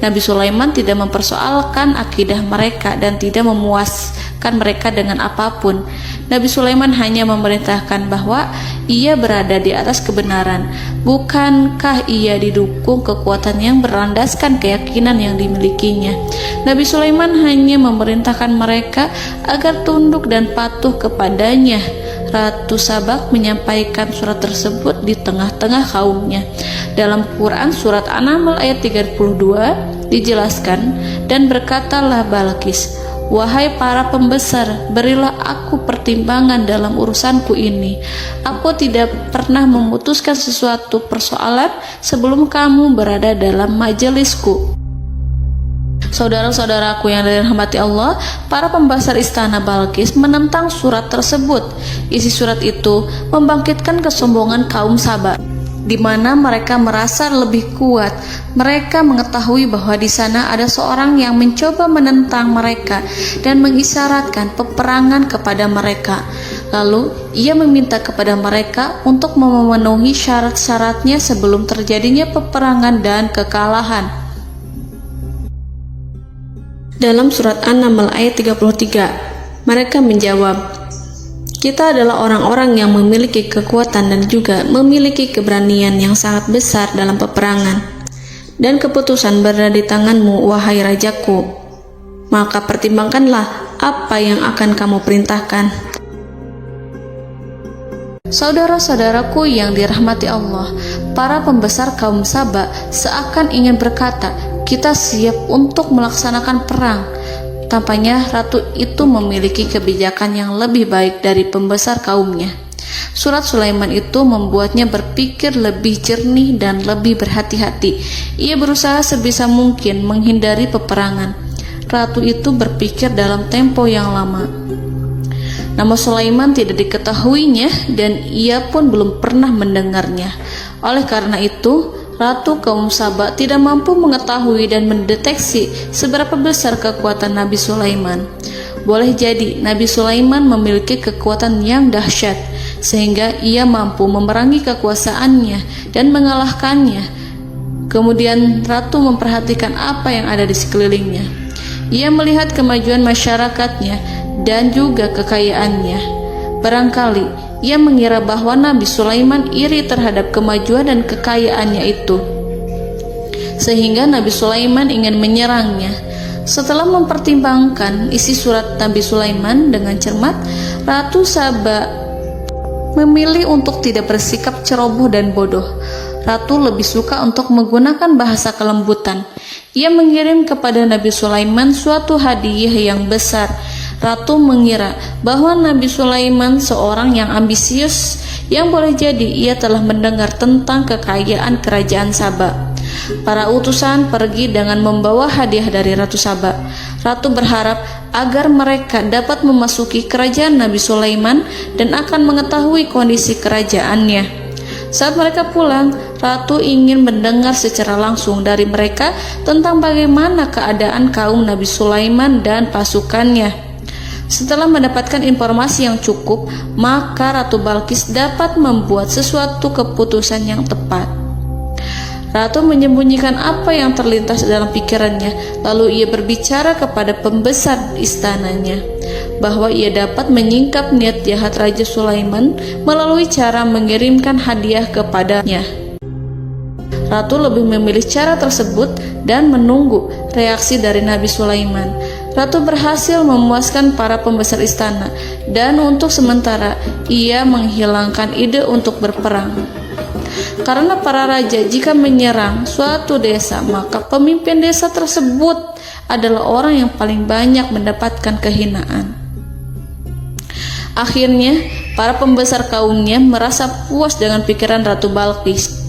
Nabi Sulaiman tidak mempersoalkan akidah mereka dan tidak memuaskan mereka dengan apapun. Nabi Sulaiman hanya memerintahkan bahwa ia berada di atas kebenaran. Bukankah ia didukung kekuatan yang berlandaskan keyakinan yang dimilikinya? Nabi Sulaiman hanya memerintahkan mereka agar tunduk dan patuh kepadanya. Ratu Sabak menyampaikan surat tersebut di tengah-tengah kaumnya. Dalam Quran surat An-Naml ayat 32 dijelaskan, "Dan berkatalah Balqis, wahai para pembesar, berilah aku pertimbangan dalam urusanku ini. Aku tidak pernah memutuskan sesuatu persoalan sebelum kamu berada dalam majelisku." Saudara-saudaraku yang dirahmati Allah, para pembesar istana Balqis menentang surat tersebut. Isi surat itu membangkitkan kesombongan kaum Sabak, di mana mereka merasa lebih kuat. Mereka mengetahui bahwa di sana ada seorang yang mencoba menentang mereka dan mengisyaratkan peperangan kepada mereka. Lalu ia meminta kepada mereka untuk memenuhi syarat-syaratnya sebelum terjadinya peperangan dan kekalahan. Dalam surat An-Naml ayat 33, mereka menjawab, "Kita adalah orang-orang yang memiliki kekuatan dan juga memiliki keberanian yang sangat besar dalam peperangan. Dan keputusan berada di tanganmu, wahai rajaku. Maka pertimbangkanlah apa yang akan kamu perintahkan." Saudara-saudaraku yang dirahmati Allah, para pembesar kaum Sabak seakan ingin berkata, "Kita siap untuk melaksanakan perang." Tampaknya ratu itu memiliki kebijakan yang lebih baik dari pembesar kaumnya. Surat Sulaiman itu membuatnya berpikir lebih jernih dan lebih berhati-hati. Ia berusaha sebisa mungkin menghindari peperangan. Ratu itu berpikir dalam tempo yang lama. Nama Sulaiman tidak diketahuinya dan ia pun belum pernah mendengarnya. Oleh karena itu, Ratu kaum Sabak tidak mampu mengetahui dan mendeteksi seberapa besar kekuatan Nabi Sulaiman. boleh jadi Nabi Sulaiman memiliki kekuatan yang dahsyat, sehingga ia mampu memerangi kekuasaannya dan mengalahkannya. Kemudian ratu memperhatikan apa yang ada di sekelilingnya. Ia melihat kemajuan masyarakatnya dan juga kekayaannya. Barangkali ia mengira bahwa Nabi Sulaiman iri terhadap kemajuan dan kekayaannya itu, sehingga Nabi Sulaiman ingin menyerangnya. Setelah mempertimbangkan isi surat Nabi Sulaiman dengan cermat, Ratu Saba memilih untuk tidak bersikap ceroboh dan bodoh. Ratu lebih suka untuk menggunakan bahasa kelembutan. Ia mengirim kepada Nabi Sulaiman suatu hadiah yang besar. Ratu mengira bahwa Nabi Sulaiman seorang yang ambisius, yang boleh jadi ia telah mendengar tentang kekayaan kerajaan Saba. Para utusan pergi dengan membawa hadiah dari Ratu Saba. Ratu berharap agar mereka dapat memasuki kerajaan Nabi Sulaiman dan akan mengetahui kondisi kerajaannya. Saat mereka pulang, Ratu ingin mendengar secara langsung dari mereka tentang bagaimana keadaan kaum Nabi Sulaiman dan pasukannya. Setelah mendapatkan informasi yang cukup, maka Ratu Balqis dapat membuat sesuatu keputusan yang tepat. Ratu menyembunyikan apa yang terlintas dalam pikirannya, lalu ia berbicara kepada pembesar istananya bahwa ia dapat menyingkap niat jahat Raja Sulaiman melalui cara mengirimkan hadiah kepadanya. Ratu lebih memilih cara tersebut dan menunggu reaksi dari Nabi Sulaiman. Ratu berhasil memuaskan para pembesar istana, dan untuk sementara ia menghilangkan ide untuk berperang. Karena para raja jika menyerang suatu desa, maka pemimpin desa tersebut adalah orang yang paling banyak mendapatkan kehinaan. Akhirnya, para pembesar kaumnya merasa puas dengan pikiran Ratu Balqis.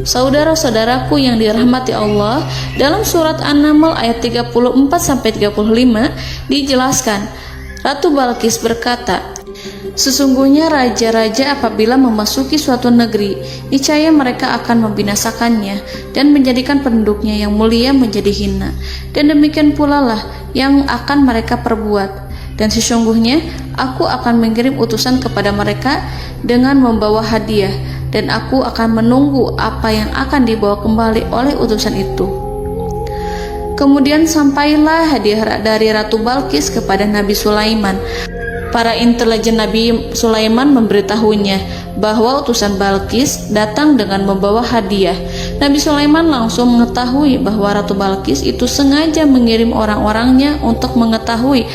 Saudara-saudaraku yang dirahmati Allah, dalam surat An-Naml ayat 34-35 dijelaskan, Ratu Balqis berkata, "Sesungguhnya raja-raja apabila memasuki suatu negeri, niscaya mereka akan membinasakannya dan menjadikan penduduknya yang mulia menjadi hina. Dan demikian pula lah yang akan mereka perbuat. Dan sesungguhnya aku akan mengirim utusan kepada mereka dengan membawa hadiah, dan aku akan menunggu apa yang akan dibawa kembali oleh utusan itu." Kemudian sampailah hadiah dari Ratu Balqis kepada Nabi Sulaiman. Para intelijen Nabi Sulaiman memberitahunya bahwa utusan Balqis datang dengan membawa hadiah. Nabi Sulaiman langsung mengetahui bahwa Ratu Balqis itu sengaja mengirim orang-orangnya untuk mengetahui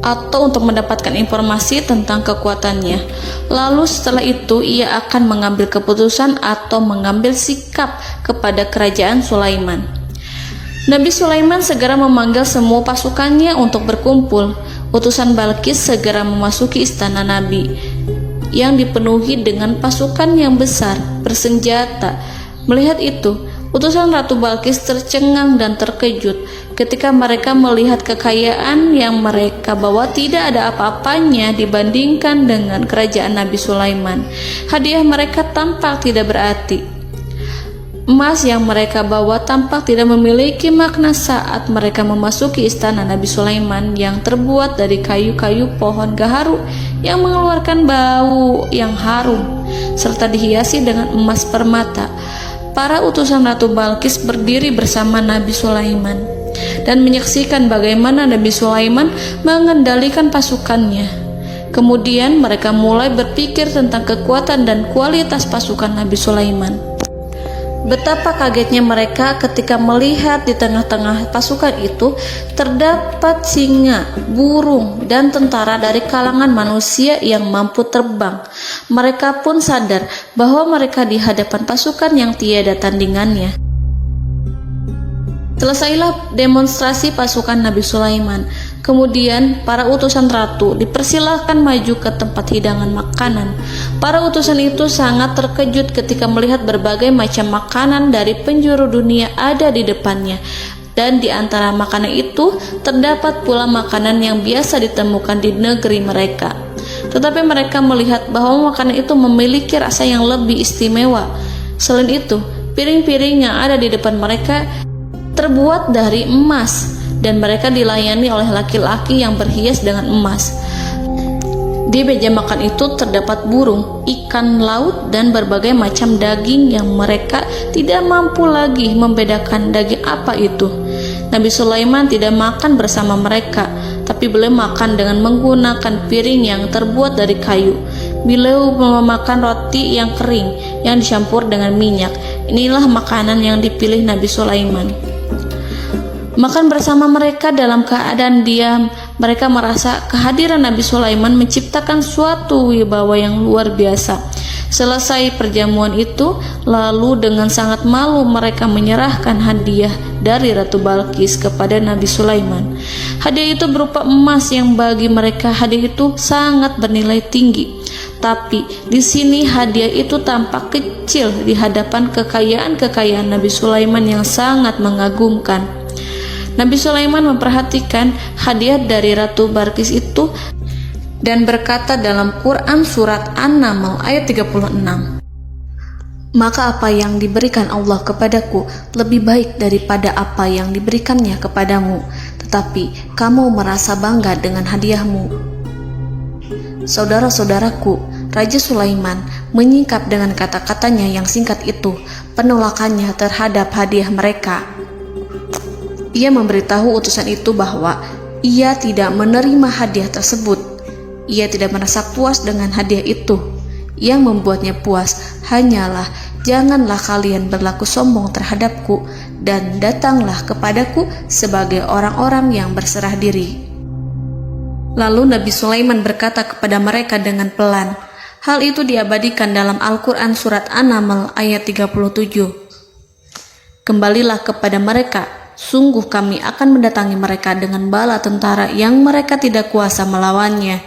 atau untuk mendapatkan informasi tentang kekuatannya. Lalu setelah itu ia akan mengambil keputusan atau mengambil sikap kepada kerajaan Sulaiman. Nabi Sulaiman segera memanggil semua pasukannya untuk berkumpul. Utusan Balqis segera memasuki istana Nabi yang dipenuhi dengan pasukan yang besar, bersenjata. Melihat itu, utusan Ratu Balqis tercengang dan terkejut ketika mereka melihat kekayaan yang mereka bawa tidak ada apa-apanya dibandingkan dengan kerajaan Nabi Sulaiman. Hadiah mereka tampak tidak berarti. Emas yang mereka bawa tampak tidak memiliki makna saat mereka memasuki istana Nabi Sulaiman yang terbuat dari kayu-kayu pohon gaharu yang mengeluarkan bau yang harum serta dihiasi dengan emas permata. Para utusan Ratu Balqis berdiri bersama Nabi Sulaiman dan menyaksikan bagaimana Nabi Sulaiman mengendalikan pasukannya. Kemudian mereka mulai berpikir tentang kekuatan dan kualitas pasukan Nabi Sulaiman. Betapa kagetnya mereka ketika melihat di tengah-tengah pasukan itu terdapat singa, burung, dan tentara dari kalangan manusia yang mampu terbang. Mereka pun sadar bahwa mereka di hadapan pasukan yang tiada tandingannya. Selesailah demonstrasi pasukan Nabi Sulaiman. Kemudian para utusan ratu dipersilahkan maju ke tempat hidangan makanan. Para utusan itu sangat terkejut ketika melihat berbagai macam makanan dari penjuru dunia ada di depannya. Dan di antara makanan itu terdapat pula makanan yang biasa ditemukan di negeri mereka. Tetapi mereka melihat bahwa makanan itu memiliki rasa yang lebih istimewa. Selain itu, piring-piring yang ada di depan mereka terbuat dari emas dan mereka dilayani oleh laki-laki yang berhias dengan emas. Di meja makan itu terdapat burung, ikan laut, dan berbagai macam daging yang mereka tidak mampu lagi membedakan daging apa itu. Nabi Sulaiman tidak makan bersama mereka, tapi beliau makan dengan menggunakan piring yang terbuat dari kayu. Beliau memakan roti yang kering yang dicampur dengan minyak. Inilah makanan yang dipilih Nabi Sulaiman. Makan bersama mereka dalam keadaan diam, mereka merasa kehadiran Nabi Sulaiman menciptakan suatu wibawa yang luar biasa. Selesai perjamuan itu, lalu dengan sangat malu mereka menyerahkan hadiah dari Ratu Balkis kepada Nabi Sulaiman. Hadiah itu berupa emas yang bagi mereka hadiah itu sangat bernilai tinggi. Tapi di sini hadiah itu tampak kecil di hadapan kekayaan-kekayaan Nabi Sulaiman yang sangat mengagumkan. Nabi Sulaiman memperhatikan hadiah dari Ratu Balkis itu dan berkata dalam Quran surat An-Naml ayat 36, "Maka apa yang diberikan Allah kepadaku lebih baik daripada apa yang diberikannya kepadamu, tetapi kamu merasa bangga dengan hadiahmu." Saudara-saudaraku, Raja Sulaiman menyingkap dengan kata-katanya yang singkat itu penolakannya terhadap hadiah mereka. Ia memberitahu utusan itu bahwa ia tidak menerima hadiah tersebut. Ia tidak merasa puas dengan hadiah itu. Yang membuatnya puas hanyalah, "Janganlah kalian berlaku sombong terhadapku dan datanglah kepadaku sebagai orang-orang yang berserah diri." Lalu Nabi Sulaiman berkata kepada mereka dengan pelan. Hal itu diabadikan dalam Al-Quran surat An-Naml ayat 37. "Kembalilah kepada mereka. Sungguh kami akan mendatangi mereka dengan bala tentara yang mereka tidak kuasa melawannya.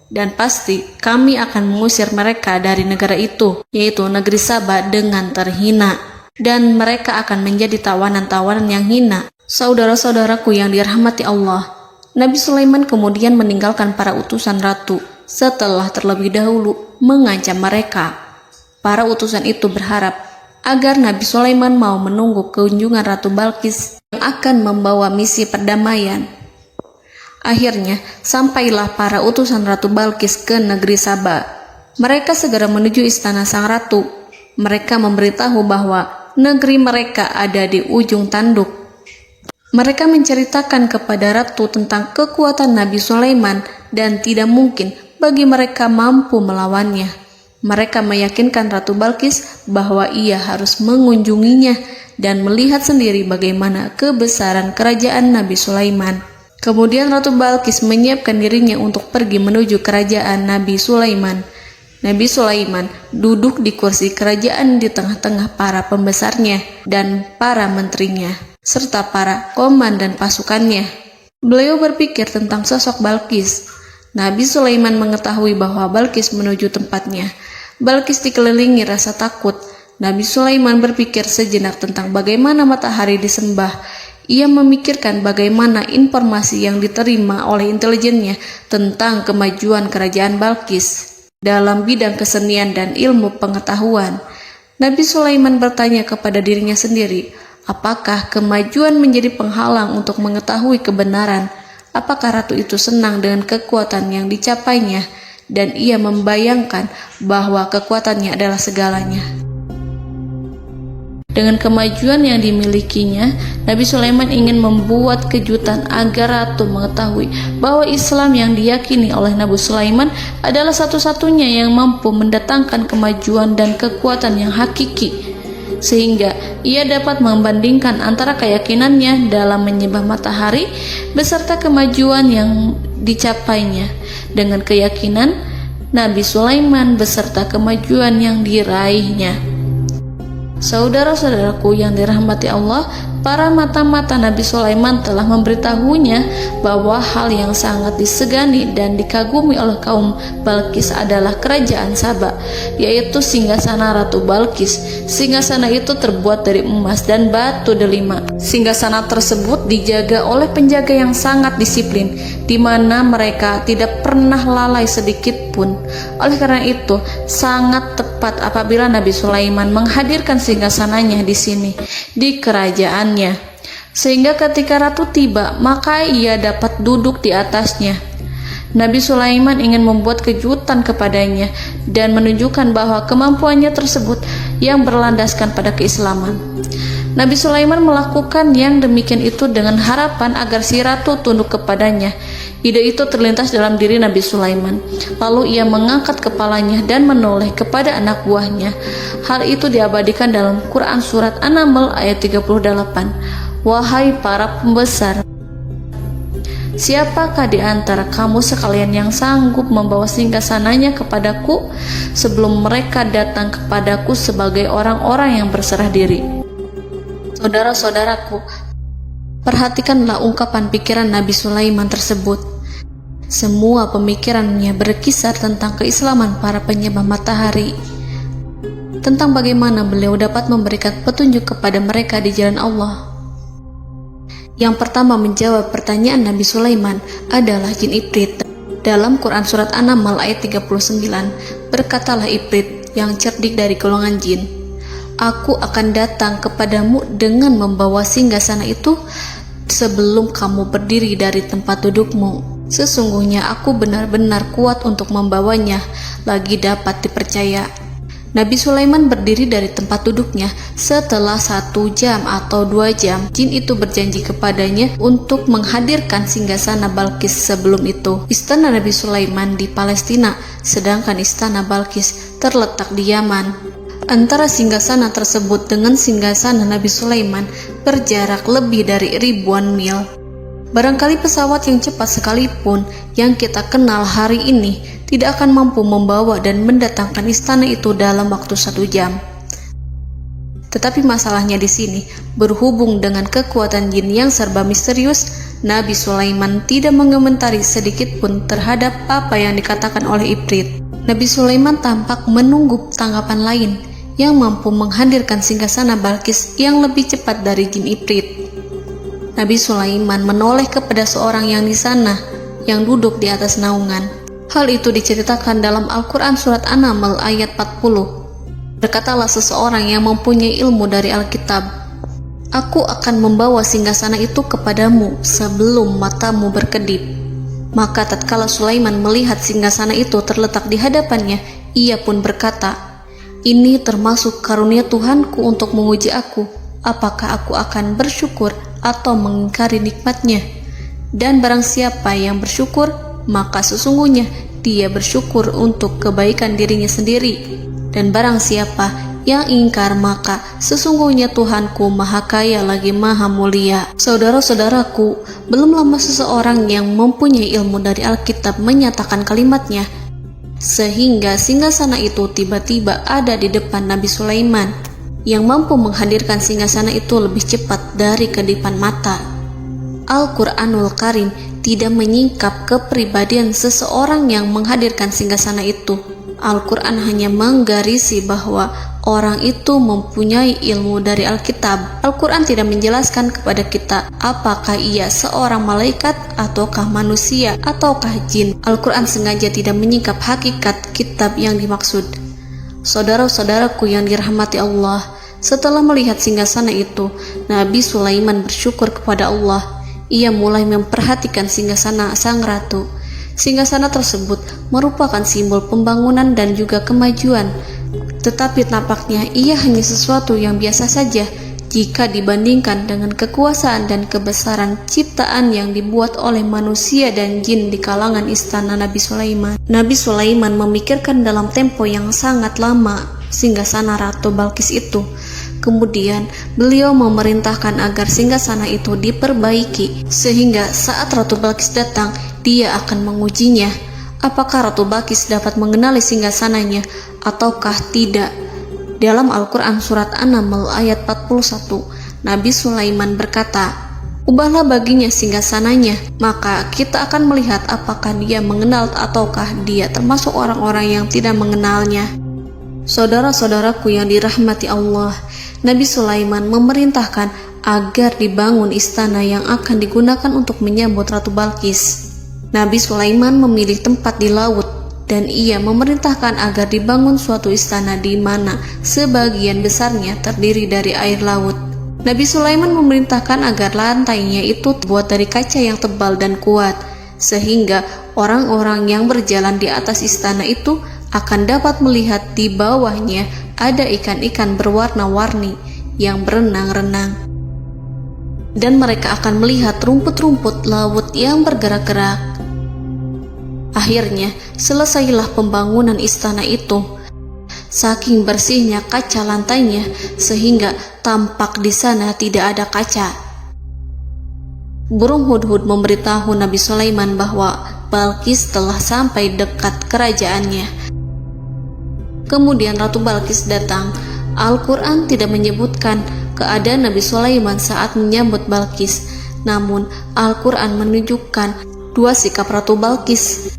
Dan pasti kami akan mengusir mereka dari negara itu, yaitu negeri Saba, dengan terhina. Dan mereka akan menjadi tawanan-tawanan yang hina." Saudara-saudaraku yang dirahmati Allah, Nabi Sulaiman kemudian meninggalkan para utusan ratu setelah terlebih dahulu mengancam mereka. Para utusan itu berharap agar Nabi Sulaiman mau menunggu kunjungan Ratu Balkis yang akan membawa misi perdamaian. Akhirnya, sampailah para utusan Ratu Balkis ke negeri Saba. Mereka segera menuju istana sang ratu. Mereka memberitahu bahwa negeri mereka ada di ujung tanduk. Mereka menceritakan kepada ratu tentang kekuatan Nabi Sulaiman dan tidak mungkin bagi mereka mampu melawannya. Mereka meyakinkan Ratu Balkis bahwa ia harus mengunjunginya dan melihat sendiri bagaimana kebesaran kerajaan Nabi Sulaiman. Kemudian Ratu Balkis menyiapkan dirinya untuk pergi menuju kerajaan Nabi Sulaiman. Nabi Sulaiman duduk di kursi kerajaan di tengah-tengah para pembesarnya dan para menterinya, serta para komandan pasukannya. Beliau berpikir tentang sosok Balkis. Nabi Sulaiman mengetahui bahwa Balkis menuju tempatnya. Balkis dikelilingi rasa takut. Nabi Sulaiman berpikir sejenak tentang bagaimana matahari disembah. Ia memikirkan bagaimana informasi yang diterima oleh intelijennya tentang kemajuan kerajaan Balkis dalam bidang kesenian dan ilmu pengetahuan. Nabi Sulaiman bertanya kepada dirinya sendiri, apakah kemajuan menjadi penghalang untuk mengetahui kebenaran? Apakah ratu itu senang dengan kekuatan yang dicapainya? Dan ia membayangkan bahwa kekuatannya adalah segalanya. Dengan kemajuan yang dimilikinya, Nabi Sulaiman ingin membuat kejutan agar ratu mengetahui bahwa Islam yang diyakini oleh Nabi Sulaiman adalah satu-satunya yang mampu mendatangkan kemajuan dan kekuatan yang hakiki, sehingga ia dapat membandingkan antara keyakinannya dalam menyembah matahari beserta kemajuan yang dicapainya dengan keyakinan Nabi Sulaiman beserta kemajuan yang diraihnya. Saudara-saudaraku yang dirahmati Allah, para mata-mata Nabi Sulaiman telah memberitahunya bahwa hal yang sangat disegani dan dikagumi oleh kaum Balkis adalah kerajaan Saba, yaitu singgasana Ratu Balkis. Singgasana itu terbuat dari emas dan batu delima. Singgasana tersebut dijaga oleh penjaga yang sangat disiplin, di mana mereka tidak pernah lalai sedikit pun. Oleh karena itu, sangat tepat apabila Nabi Sulaiman menghadirkan singgasananya di sini, di kerajaannya. sehingga ketika ratu tiba, maka ia dapat duduk di atasnya. Nabi Sulaiman ingin membuat kejutan kepadanya dan menunjukkan bahwa kemampuannya tersebut yang berlandaskan pada keislaman. Nabi Sulaiman melakukan yang demikian itu dengan harapan agar si ratu tunduk kepadanya. Ide itu terlintas dalam diri Nabi Sulaiman. Lalu ia mengangkat kepalanya dan menoleh kepada anak buahnya. Hal itu diabadikan dalam Quran Surat An-Naml ayat 38. Wahai para pembesar, siapakah di antara kamu sekalian yang sanggup membawa singgasananya kepadaku sebelum mereka datang kepadaku sebagai orang-orang yang berserah diri? Saudara-saudaraku, perhatikanlah ungkapan pikiran Nabi Sulaiman tersebut. Semua pemikirannya berkisar tentang keislaman para penyembah matahari, tentang bagaimana beliau dapat memberikan petunjuk kepada mereka di jalan Allah. Yang pertama menjawab pertanyaan Nabi Sulaiman adalah jin Ifrit. Dalam Quran Surat An-Naml ayat 39, berkatalah Ifrit yang cerdik dari golongan jin, "Aku akan datang kepadamu dengan membawa singgasana itu sebelum kamu berdiri dari tempat dudukmu. Sesungguhnya aku benar-benar kuat untuk membawanya, lagi dapat dipercaya." Nabi Sulaiman berdiri dari tempat duduknya. Setelah 1 jam atau 2 jam, jin itu berjanji kepadanya untuk menghadirkan singgasana Balqis. Sebelum itu, istana Nabi Sulaiman di Palestina, sedangkan istana Balqis terletak di Yaman. Antara singgasana tersebut dengan singgasana Nabi Sulaiman berjarak lebih dari ribuan mil. Barangkali pesawat yang cepat sekalipun yang kita kenal hari ini tidak akan mampu membawa dan mendatangkan istana itu dalam waktu 1 jam. Tetapi masalahnya di sini, berhubung dengan kekuatan jin yang serba misterius, Nabi Sulaiman tidak mengomentari sedikit pun terhadap apa yang dikatakan oleh Ifrit. Nabi Sulaiman tampak menunggu tanggapan lain yang mampu menghadirkan singgasana Balqis yang lebih cepat dari jin Ifrit. Nabi Sulaiman menoleh kepada seorang yang di sana, yang duduk di atas naungan. Hal itu diceritakan dalam Al-Quran Surat An-Naml ayat 40. Berkatalah seseorang yang mempunyai ilmu dari Alkitab, "Aku akan membawa singgasana itu kepadamu sebelum matamu berkedip." Maka tatkala Sulaiman melihat singgasana itu terletak di hadapannya, ia pun berkata, "Ini termasuk karunia Tuhanku untuk menguji aku, apakah aku akan bersyukur atau mengingkari nikmatnya? Dan barang siapa yang bersyukur, maka sesungguhnya dia bersyukur untuk kebaikan dirinya sendiri. Dan barang siapa yang ingkar, maka sesungguhnya Tuhanku Maha Kaya lagi Maha Mulia." Saudara-saudaraku, belum lama seseorang yang mempunyai ilmu dari Alkitab menyatakan kalimatnya, sehingga singgasana itu tiba-tiba ada di depan Nabi Sulaiman, yang mampu menghadirkan singgasana itu lebih cepat dari kedipan mata. Al-Quranul Karim tidak menyingkap kepribadian seseorang yang menghadirkan singgasana itu. Al-Quran hanya menggarisi bahwa orang itu mempunyai ilmu dari Alkitab. Al-Quran tidak menjelaskan kepada kita apakah ia seorang malaikat ataukah manusia ataukah jin. Al-Quran sengaja tidak menyingkap hakikat kitab yang dimaksud. Saudara-saudaraku yang dirahmati Allah, setelah melihat singgasana itu, Nabi Sulaiman bersyukur kepada Allah. Ia mulai memperhatikan singgasana sang ratu. Singgasana tersebut merupakan simbol pembangunan dan juga kemajuan, tetapi nampaknya ia hanya sesuatu yang biasa saja jika dibandingkan dengan kekuasaan dan kebesaran ciptaan yang dibuat oleh manusia dan jin di kalangan istana Nabi Sulaiman. Nabi Sulaiman memikirkan dalam tempo yang sangat lama singgasana Ratu Balqis itu. Kemudian beliau memerintahkan agar singgasana itu diperbaiki, sehingga saat Ratu Balqis datang, dia akan mengujinya. Apakah Ratu Balqis dapat mengenali singgasananya ataukah tidak? Dalam Al-Quran Surat An-Naml ayat 41, Nabi Sulaiman berkata, "Ubahlah baginya singgasananya, maka kita akan melihat apakah dia mengenal ataukah dia termasuk orang-orang yang tidak mengenalnya." Saudara-saudaraku yang dirahmati Allah, Nabi Sulaiman memerintahkan agar dibangun istana yang akan digunakan untuk menyambut Ratu Balqis. Nabi Sulaiman memilih tempat di laut, dan ia memerintahkan agar dibangun suatu istana di mana sebagian besarnya terdiri dari air laut. Nabi Sulaiman memerintahkan agar lantainya itu terbuat dari kaca yang tebal dan kuat, sehingga orang-orang yang berjalan di atas istana itu akan dapat melihat di bawahnya ada ikan-ikan berwarna-warni yang berenang-renang. Dan mereka akan melihat rumput-rumput laut yang bergerak-gerak. Akhirnya, selesailah pembangunan istana itu. Saking bersihnya kaca lantainya, sehingga tampak di sana tidak ada kaca. Burung hudhud memberitahu Nabi Sulaiman bahwa Balkis telah sampai dekat kerajaannya. Kemudian Ratu Balkis datang. Al-Quran tidak menyebutkan keadaan Nabi Sulaiman saat menyambut Balkis, namun Al-Quran menunjukkan dua sikap Ratu Balkis.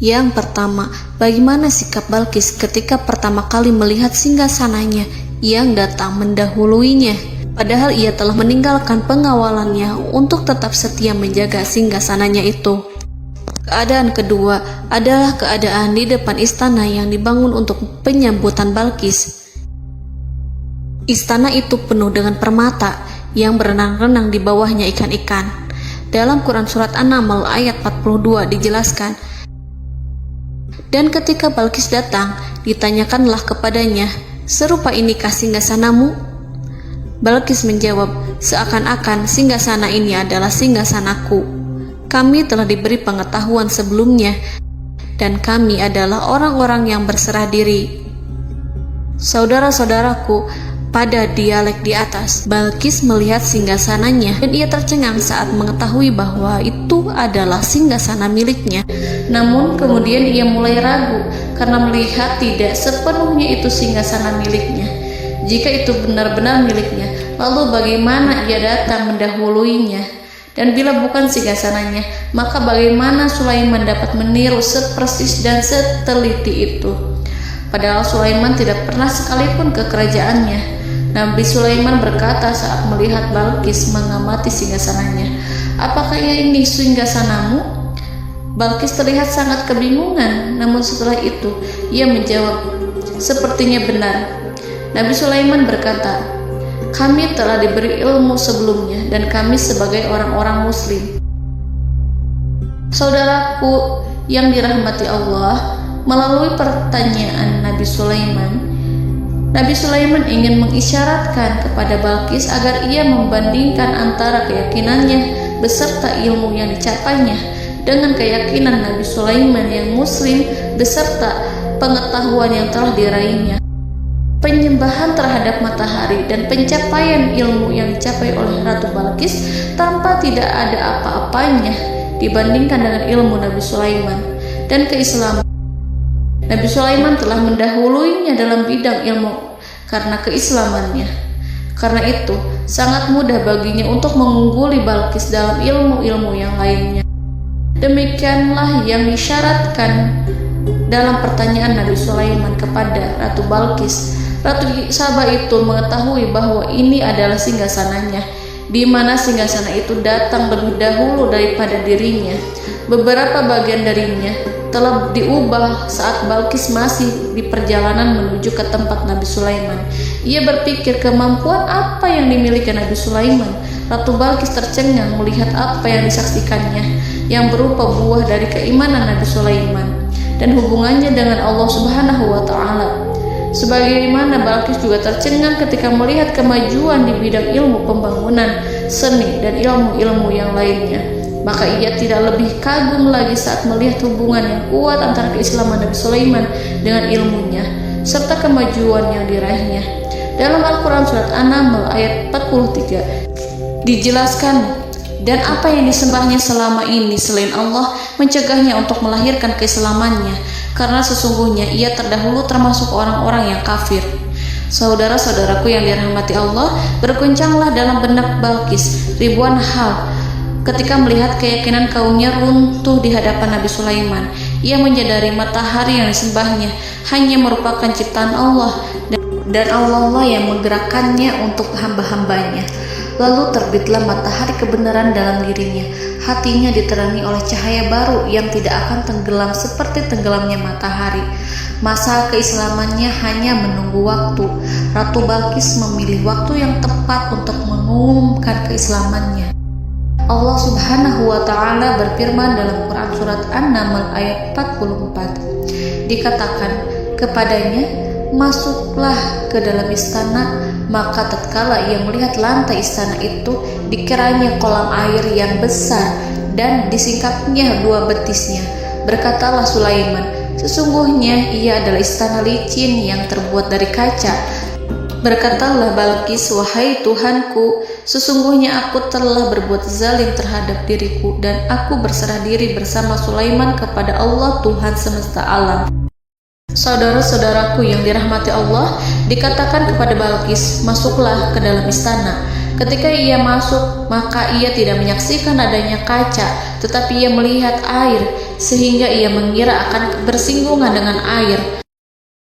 Yang pertama, bagaimana sikap Balkis ketika pertama kali melihat singgasananya yang datang mendahuluinya, padahal ia telah meninggalkan pengawalannya untuk tetap setia menjaga singgasananya itu. Keadaan kedua adalah keadaan di depan istana yang dibangun untuk penyambutan Balkis. Istana itu penuh dengan permata yang berenang-renang di bawahnya ikan-ikan. Dalam Quran Surat An-Naml ayat 42 dijelaskan, dan ketika Balkis datang, ditanyakanlah kepadanya, serupa inikah singgasanamu? Balkis menjawab, seakan-akan singgasana ini adalah singgasanaku. Kami telah diberi pengetahuan sebelumnya, dan kami adalah orang-orang yang berserah diri. Saudara-saudaraku, pada dialek di atas, Balkis melihat singgasananya dan ia tercengang saat mengetahui bahwa itu adalah singgasana miliknya. Namun kemudian ia mulai ragu karena melihat tidak sepenuhnya itu singgasana miliknya. Jika itu benar-benar miliknya, lalu bagaimana ia datang mendahuluinya? Dan bila bukan singgasananya, maka bagaimana Sulaiman dapat meniru sepersis dan seteliti itu? Padahal Sulaiman tidak pernah sekalipun ke kerajaannya. Nabi Sulaiman berkata saat melihat Balkis mengamati singgasananya, apakah ini singgasanamu? Balkis terlihat sangat kebingungan, namun setelah itu ia menjawab, sepertinya benar. Nabi Sulaiman berkata, kami telah diberi ilmu sebelumnya dan kami sebagai orang-orang muslim. Saudaraku yang dirahmati Allah, melalui pertanyaan Nabi Sulaiman ingin mengisyaratkan kepada Balkis agar ia membandingkan antara keyakinannya beserta ilmu yang dicapainya dengan keyakinan Nabi Sulaiman yang muslim beserta pengetahuan yang telah diraihnya. Penyembahan terhadap matahari dan pencapaian ilmu yang dicapai oleh Ratu Balkis tanpa tidak ada apa-apanya dibandingkan dengan ilmu Nabi Sulaiman dan keislaman. Nabi Sulaiman telah mendahuluinya dalam bidang ilmu karena keislamannya. Karena itu, sangat mudah baginya untuk mengungguli Balkis dalam ilmu-ilmu yang lainnya. Demikianlah yang disyaratkan dalam pertanyaan Nabi Sulaiman kepada Ratu Balkis. Ratu Saba itu mengetahui bahwa ini adalah singgasananya, di mana singgasana itu datang lebih dahulu daripada dirinya. Beberapa bagian darinya telah diubah saat Balkis masih di perjalanan menuju ke tempat Nabi Sulaiman. Ia berpikir kemampuan apa yang dimiliki Nabi Sulaiman. Ratu Balkis tercengang melihat apa yang disaksikannya, yang berupa buah dari keimanan Nabi Sulaiman dan hubungannya dengan Allah Subhanahu wa Ta'ala. Sebagaimana Balkis juga tercengang ketika melihat kemajuan di bidang ilmu pembangunan, seni, dan ilmu-ilmu yang lainnya. Maka ia tidak lebih kagum lagi saat melihat hubungan yang kuat antara keislaman Nabi Sulaiman dengan ilmunya, serta kemajuan yang diraihnya. Dalam Al-Quran Surat An-Naml ayat 43 dijelaskan, dan apa yang disembahnya selama ini selain Allah mencegahnya untuk melahirkan keislamannya, karena sesungguhnya ia terdahulu termasuk orang-orang yang kafir. Saudara-saudaraku yang dirahmati Allah, berguncanglah dalam benak Balkis ribuan hal ketika melihat keyakinan kaumnya runtuh di hadapan Nabi Sulaiman. Ia menyadari matahari yang disembahnya hanya merupakan ciptaan Allah, dan Allah lah yang menggerakkannya untuk hamba-hambanya. Lalu terbitlah matahari kebenaran dalam dirinya. Hatinya diterangi oleh cahaya baru yang tidak akan tenggelam seperti tenggelamnya matahari. Masa keislamannya hanya menunggu waktu. Ratu Balkis memilih waktu yang tepat untuk mengumumkan keislamannya. Allah Subhanahu wa Ta'ala berfirman dalam Quran Surat An-Naml ayat 44. Dikatakan kepadanya, masuklah ke dalam istana. Maka tatkala ia melihat lantai istana itu, dikiranya kolam air yang besar dan disingkapnya 2 betisnya. Berkatalah Sulaiman, sesungguhnya ia adalah istana licin yang terbuat dari kaca. Berkatalah Balkis, wahai Tuhanku, sesungguhnya aku telah berbuat zalim terhadap diriku dan aku berserah diri bersama Sulaiman kepada Allah Tuhan semesta alam. Saudara-saudaraku yang dirahmati Allah, dikatakan kepada Balkis, masuklah ke dalam istana. Ketika ia masuk, maka ia tidak menyaksikan adanya kaca, tetapi ia melihat air, sehingga ia mengira akan bersinggungan dengan air.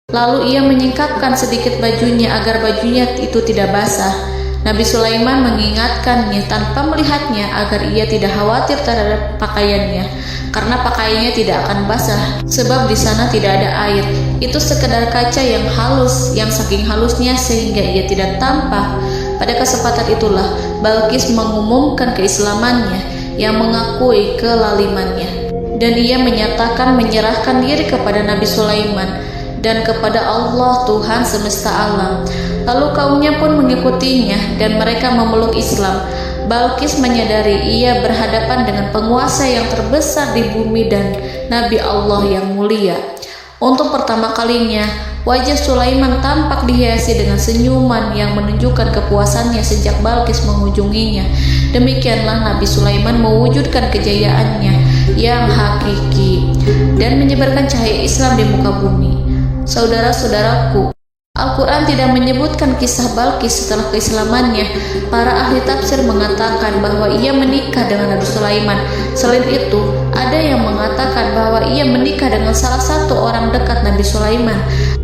Lalu ia menyingkapkan sedikit bajunya agar bajunya itu tidak basah. Nabi Sulaiman mengingatkannya tanpa melihatnya agar ia tidak khawatir terhadap pakaiannya, karena pakaiannya tidak akan basah, sebab di sana tidak ada air. Itu sekedar kaca yang halus, yang saking halusnya sehingga ia tidak tampak. Pada kesempatan itulah Balkis mengumumkan keislamannya yang mengakui kelalimannya, dan ia menyatakan menyerahkan diri kepada Nabi Sulaiman dan kepada Allah Tuhan semesta alam. Lalu kaumnya pun mengikutinya dan mereka memeluk Islam. Balkis menyadari ia berhadapan dengan penguasa yang terbesar di bumi dan Nabi Allah yang mulia. Untuk pertama kalinya, wajah Sulaiman tampak dihiasi dengan senyuman yang menunjukkan kepuasannya sejak Balkis mengunjunginya. Demikianlah Nabi Sulaiman mewujudkan kejayaannya yang hakiki dan menyebarkan cahaya Islam di muka bumi. Saudara-saudaraku, Al-Quran tidak menyebutkan kisah Balkis setelah keislamannya. Para ahli tafsir mengatakan bahwa ia menikah dengan Nabi Sulaiman. Selain itu, ada yang mengatakan bahwa ia menikah dengan salah satu orang dekat Nabi Sulaiman.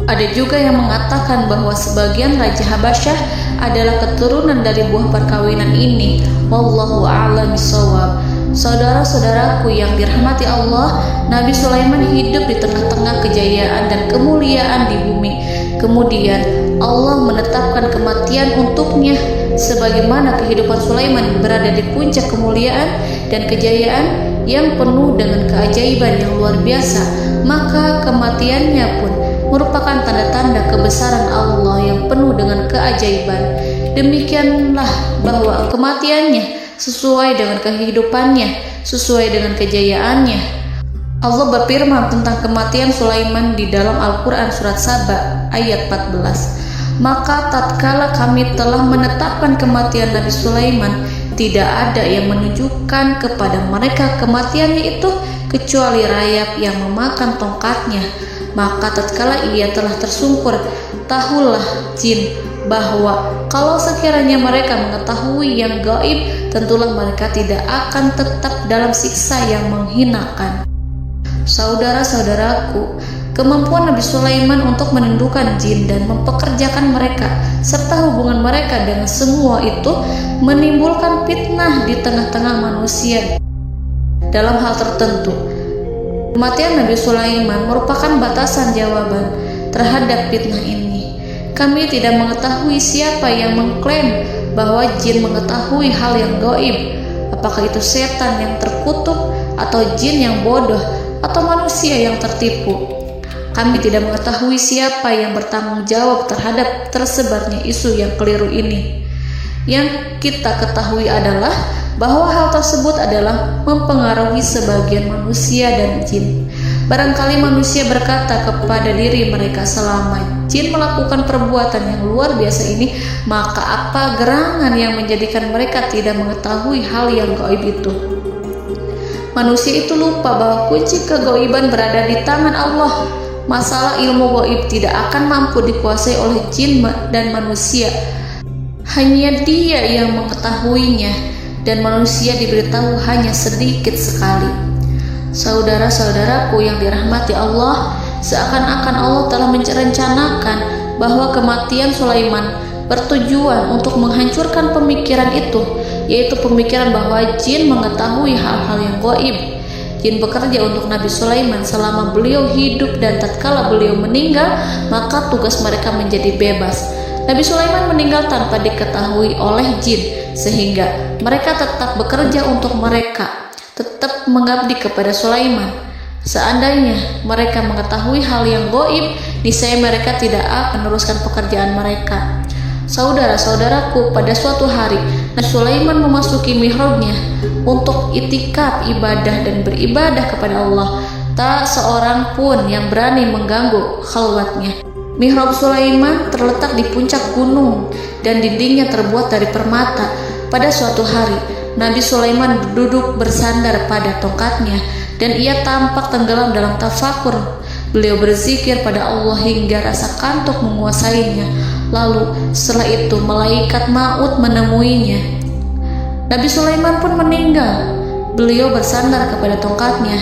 Ada juga yang mengatakan bahwa sebagian Raja Habasyah adalah keturunan dari buah perkawinan ini. Wallahu a'lam bishawab. Saudara-saudaraku yang dirahmati Allah, Nabi Sulaiman hidup di tengah-tengah kejayaan dan kemuliaan di bumi. Kemudian Allah menetapkan kematian untuknya, sebagaimana kehidupan Sulaiman berada di puncak kemuliaan dan kejayaan yang penuh dengan keajaiban yang luar biasa. Maka kematiannya pun merupakan tanda-tanda kebesaran Allah yang penuh dengan keajaiban. Demikianlah bahwa kematiannya sesuai dengan kehidupannya, sesuai dengan kejayaannya. Allah berfirman tentang kematian Sulaiman di dalam Al-Quran Surat Saba ayat 14. Maka tatkala kami telah menetapkan kematian Nabi Sulaiman, tidak ada yang menunjukkan kepada mereka kematiannya itu kecuali rayap yang memakan tongkatnya. Maka tatkala ia telah tersungkur, tahulah jin bahwa kalau sekiranya mereka mengetahui yang gaib, tentulah mereka tidak akan tetap dalam siksa yang menghinakan. Saudara-saudaraku, kemampuan Nabi Sulaiman untuk menundukkan jin dan mempekerjakan mereka serta hubungan mereka dengan semua itu menimbulkan fitnah di tengah-tengah manusia dalam hal tertentu. Kematian Nabi Sulaiman merupakan batasan jawaban terhadap fitnah ini. Kami tidak mengetahui siapa yang mengklaim bahwa jin mengetahui hal yang gaib. Apakah itu setan yang terkutuk, atau jin yang bodoh, atau manusia yang tertipu? Kami tidak mengetahui siapa yang bertanggung jawab terhadap tersebarnya isu yang keliru ini. Yang kita ketahui adalah bahwa hal tersebut adalah mempengaruhi sebagian manusia dan jin. Barangkali manusia berkata kepada diri mereka, selama jin melakukan perbuatan yang luar biasa ini, maka apa gerangan yang menjadikan mereka tidak mengetahui hal yang gaib itu? Manusia itu lupa bahwa kunci kegaiban berada di tangan Allah. Masalah ilmu gaib tidak akan mampu dikuasai oleh jin dan manusia. Hanya Dia yang mengetahuinya, dan manusia diberitahu hanya sedikit sekali. Saudara-saudaraku yang dirahmati Allah, seakan-akan Allah telah merencanakan bahwa kematian Sulaiman bertujuan untuk menghancurkan pemikiran itu, yaitu pemikiran bahwa jin mengetahui hal-hal yang gaib. Jin bekerja untuk Nabi Sulaiman selama beliau hidup, dan tatkala beliau meninggal, maka tugas mereka menjadi bebas. Nabi Sulaiman meninggal tanpa diketahui oleh jin, sehingga mereka tetap bekerja untuk mereka, tetap mengabdi kepada Sulaiman. Seandainya mereka mengetahui hal yang gaib, niscaya mereka tidak akan meneruskan pekerjaan mereka. Saudara-saudaraku, pada suatu hari Nabi Sulaiman memasuki mihrabnya untuk itikaf ibadah dan beribadah kepada Allah. Tak seorang pun yang berani mengganggu khalwatnya. Mihrab Sulaiman terletak di puncak gunung dan dindingnya terbuat dari permata. Pada suatu hari, Nabi Sulaiman duduk bersandar pada tongkatnya dan ia tampak tenggelam dalam tafakur. Beliau berzikir pada Allah hingga rasa kantuk menguasainya. Lalu setelah itu malaikat maut menemuinya. Nabi Sulaiman pun meninggal. Beliau bersandar kepada tongkatnya.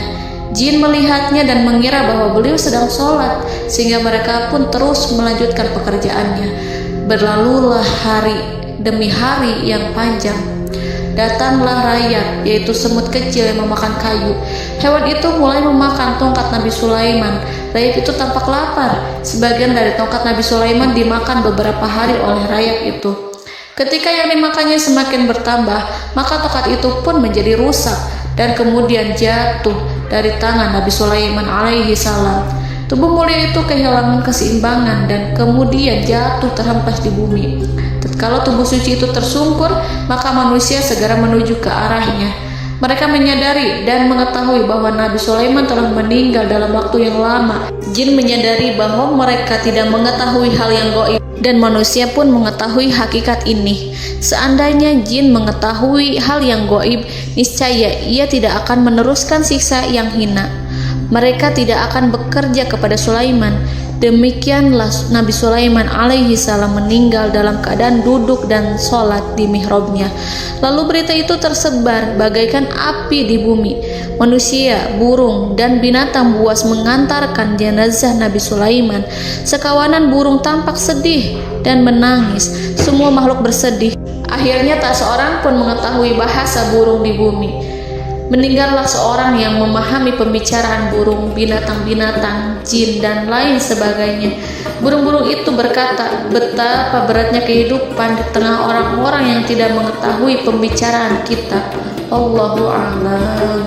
Jin melihatnya dan mengira bahwa beliau sedang sholat, sehingga mereka pun terus melanjutkan pekerjaannya. Berlalulah hari demi hari yang panjang. Datanglah rayap, yaitu semut kecil yang memakan kayu. Hewan itu mulai memakan tongkat Nabi Sulaiman. Rayap itu tampak lapar. Sebagian dari tongkat Nabi Sulaiman dimakan beberapa hari oleh rayap itu. Ketika yang dimakannya semakin bertambah, maka tongkat itu pun menjadi rusak dan kemudian jatuh dari tangan Nabi Sulaiman alaihi salam. Tubuh mulia itu kehilangan keseimbangan dan kemudian jatuh terhempas di bumi. Tatkala tubuh suci itu tersungkur, maka manusia segera menuju ke arahnya. Mereka menyadari dan mengetahui bahwa Nabi Sulaiman telah meninggal dalam waktu yang lama. Jin menyadari bahwa mereka tidak mengetahui hal yang gaib, dan manusia pun mengetahui hakikat ini. Seandainya jin mengetahui hal yang gaib, niscaya ia tidak akan meneruskan siksa yang hina. Mereka tidak akan bekerja kepada Sulaiman. Demikianlah Nabi Sulaiman alaihi salam meninggal dalam keadaan duduk dan sholat di mihrabnya. Lalu berita itu tersebar bagaikan api di bumi. Manusia, burung, dan binatang buas mengantarkan jenazah Nabi Sulaiman. Sekawanan burung tampak sedih dan menangis. Semua makhluk bersedih. Akhirnya tak seorang pun mengetahui bahasa burung di bumi. Meninggallah seorang yang memahami pembicaraan burung, binatang-binatang, jin, dan lain sebagainya. Burung-burung itu berkata, betapa beratnya kehidupan di tengah orang-orang yang tidak mengetahui pembicaraan kita. Allahu a'lam.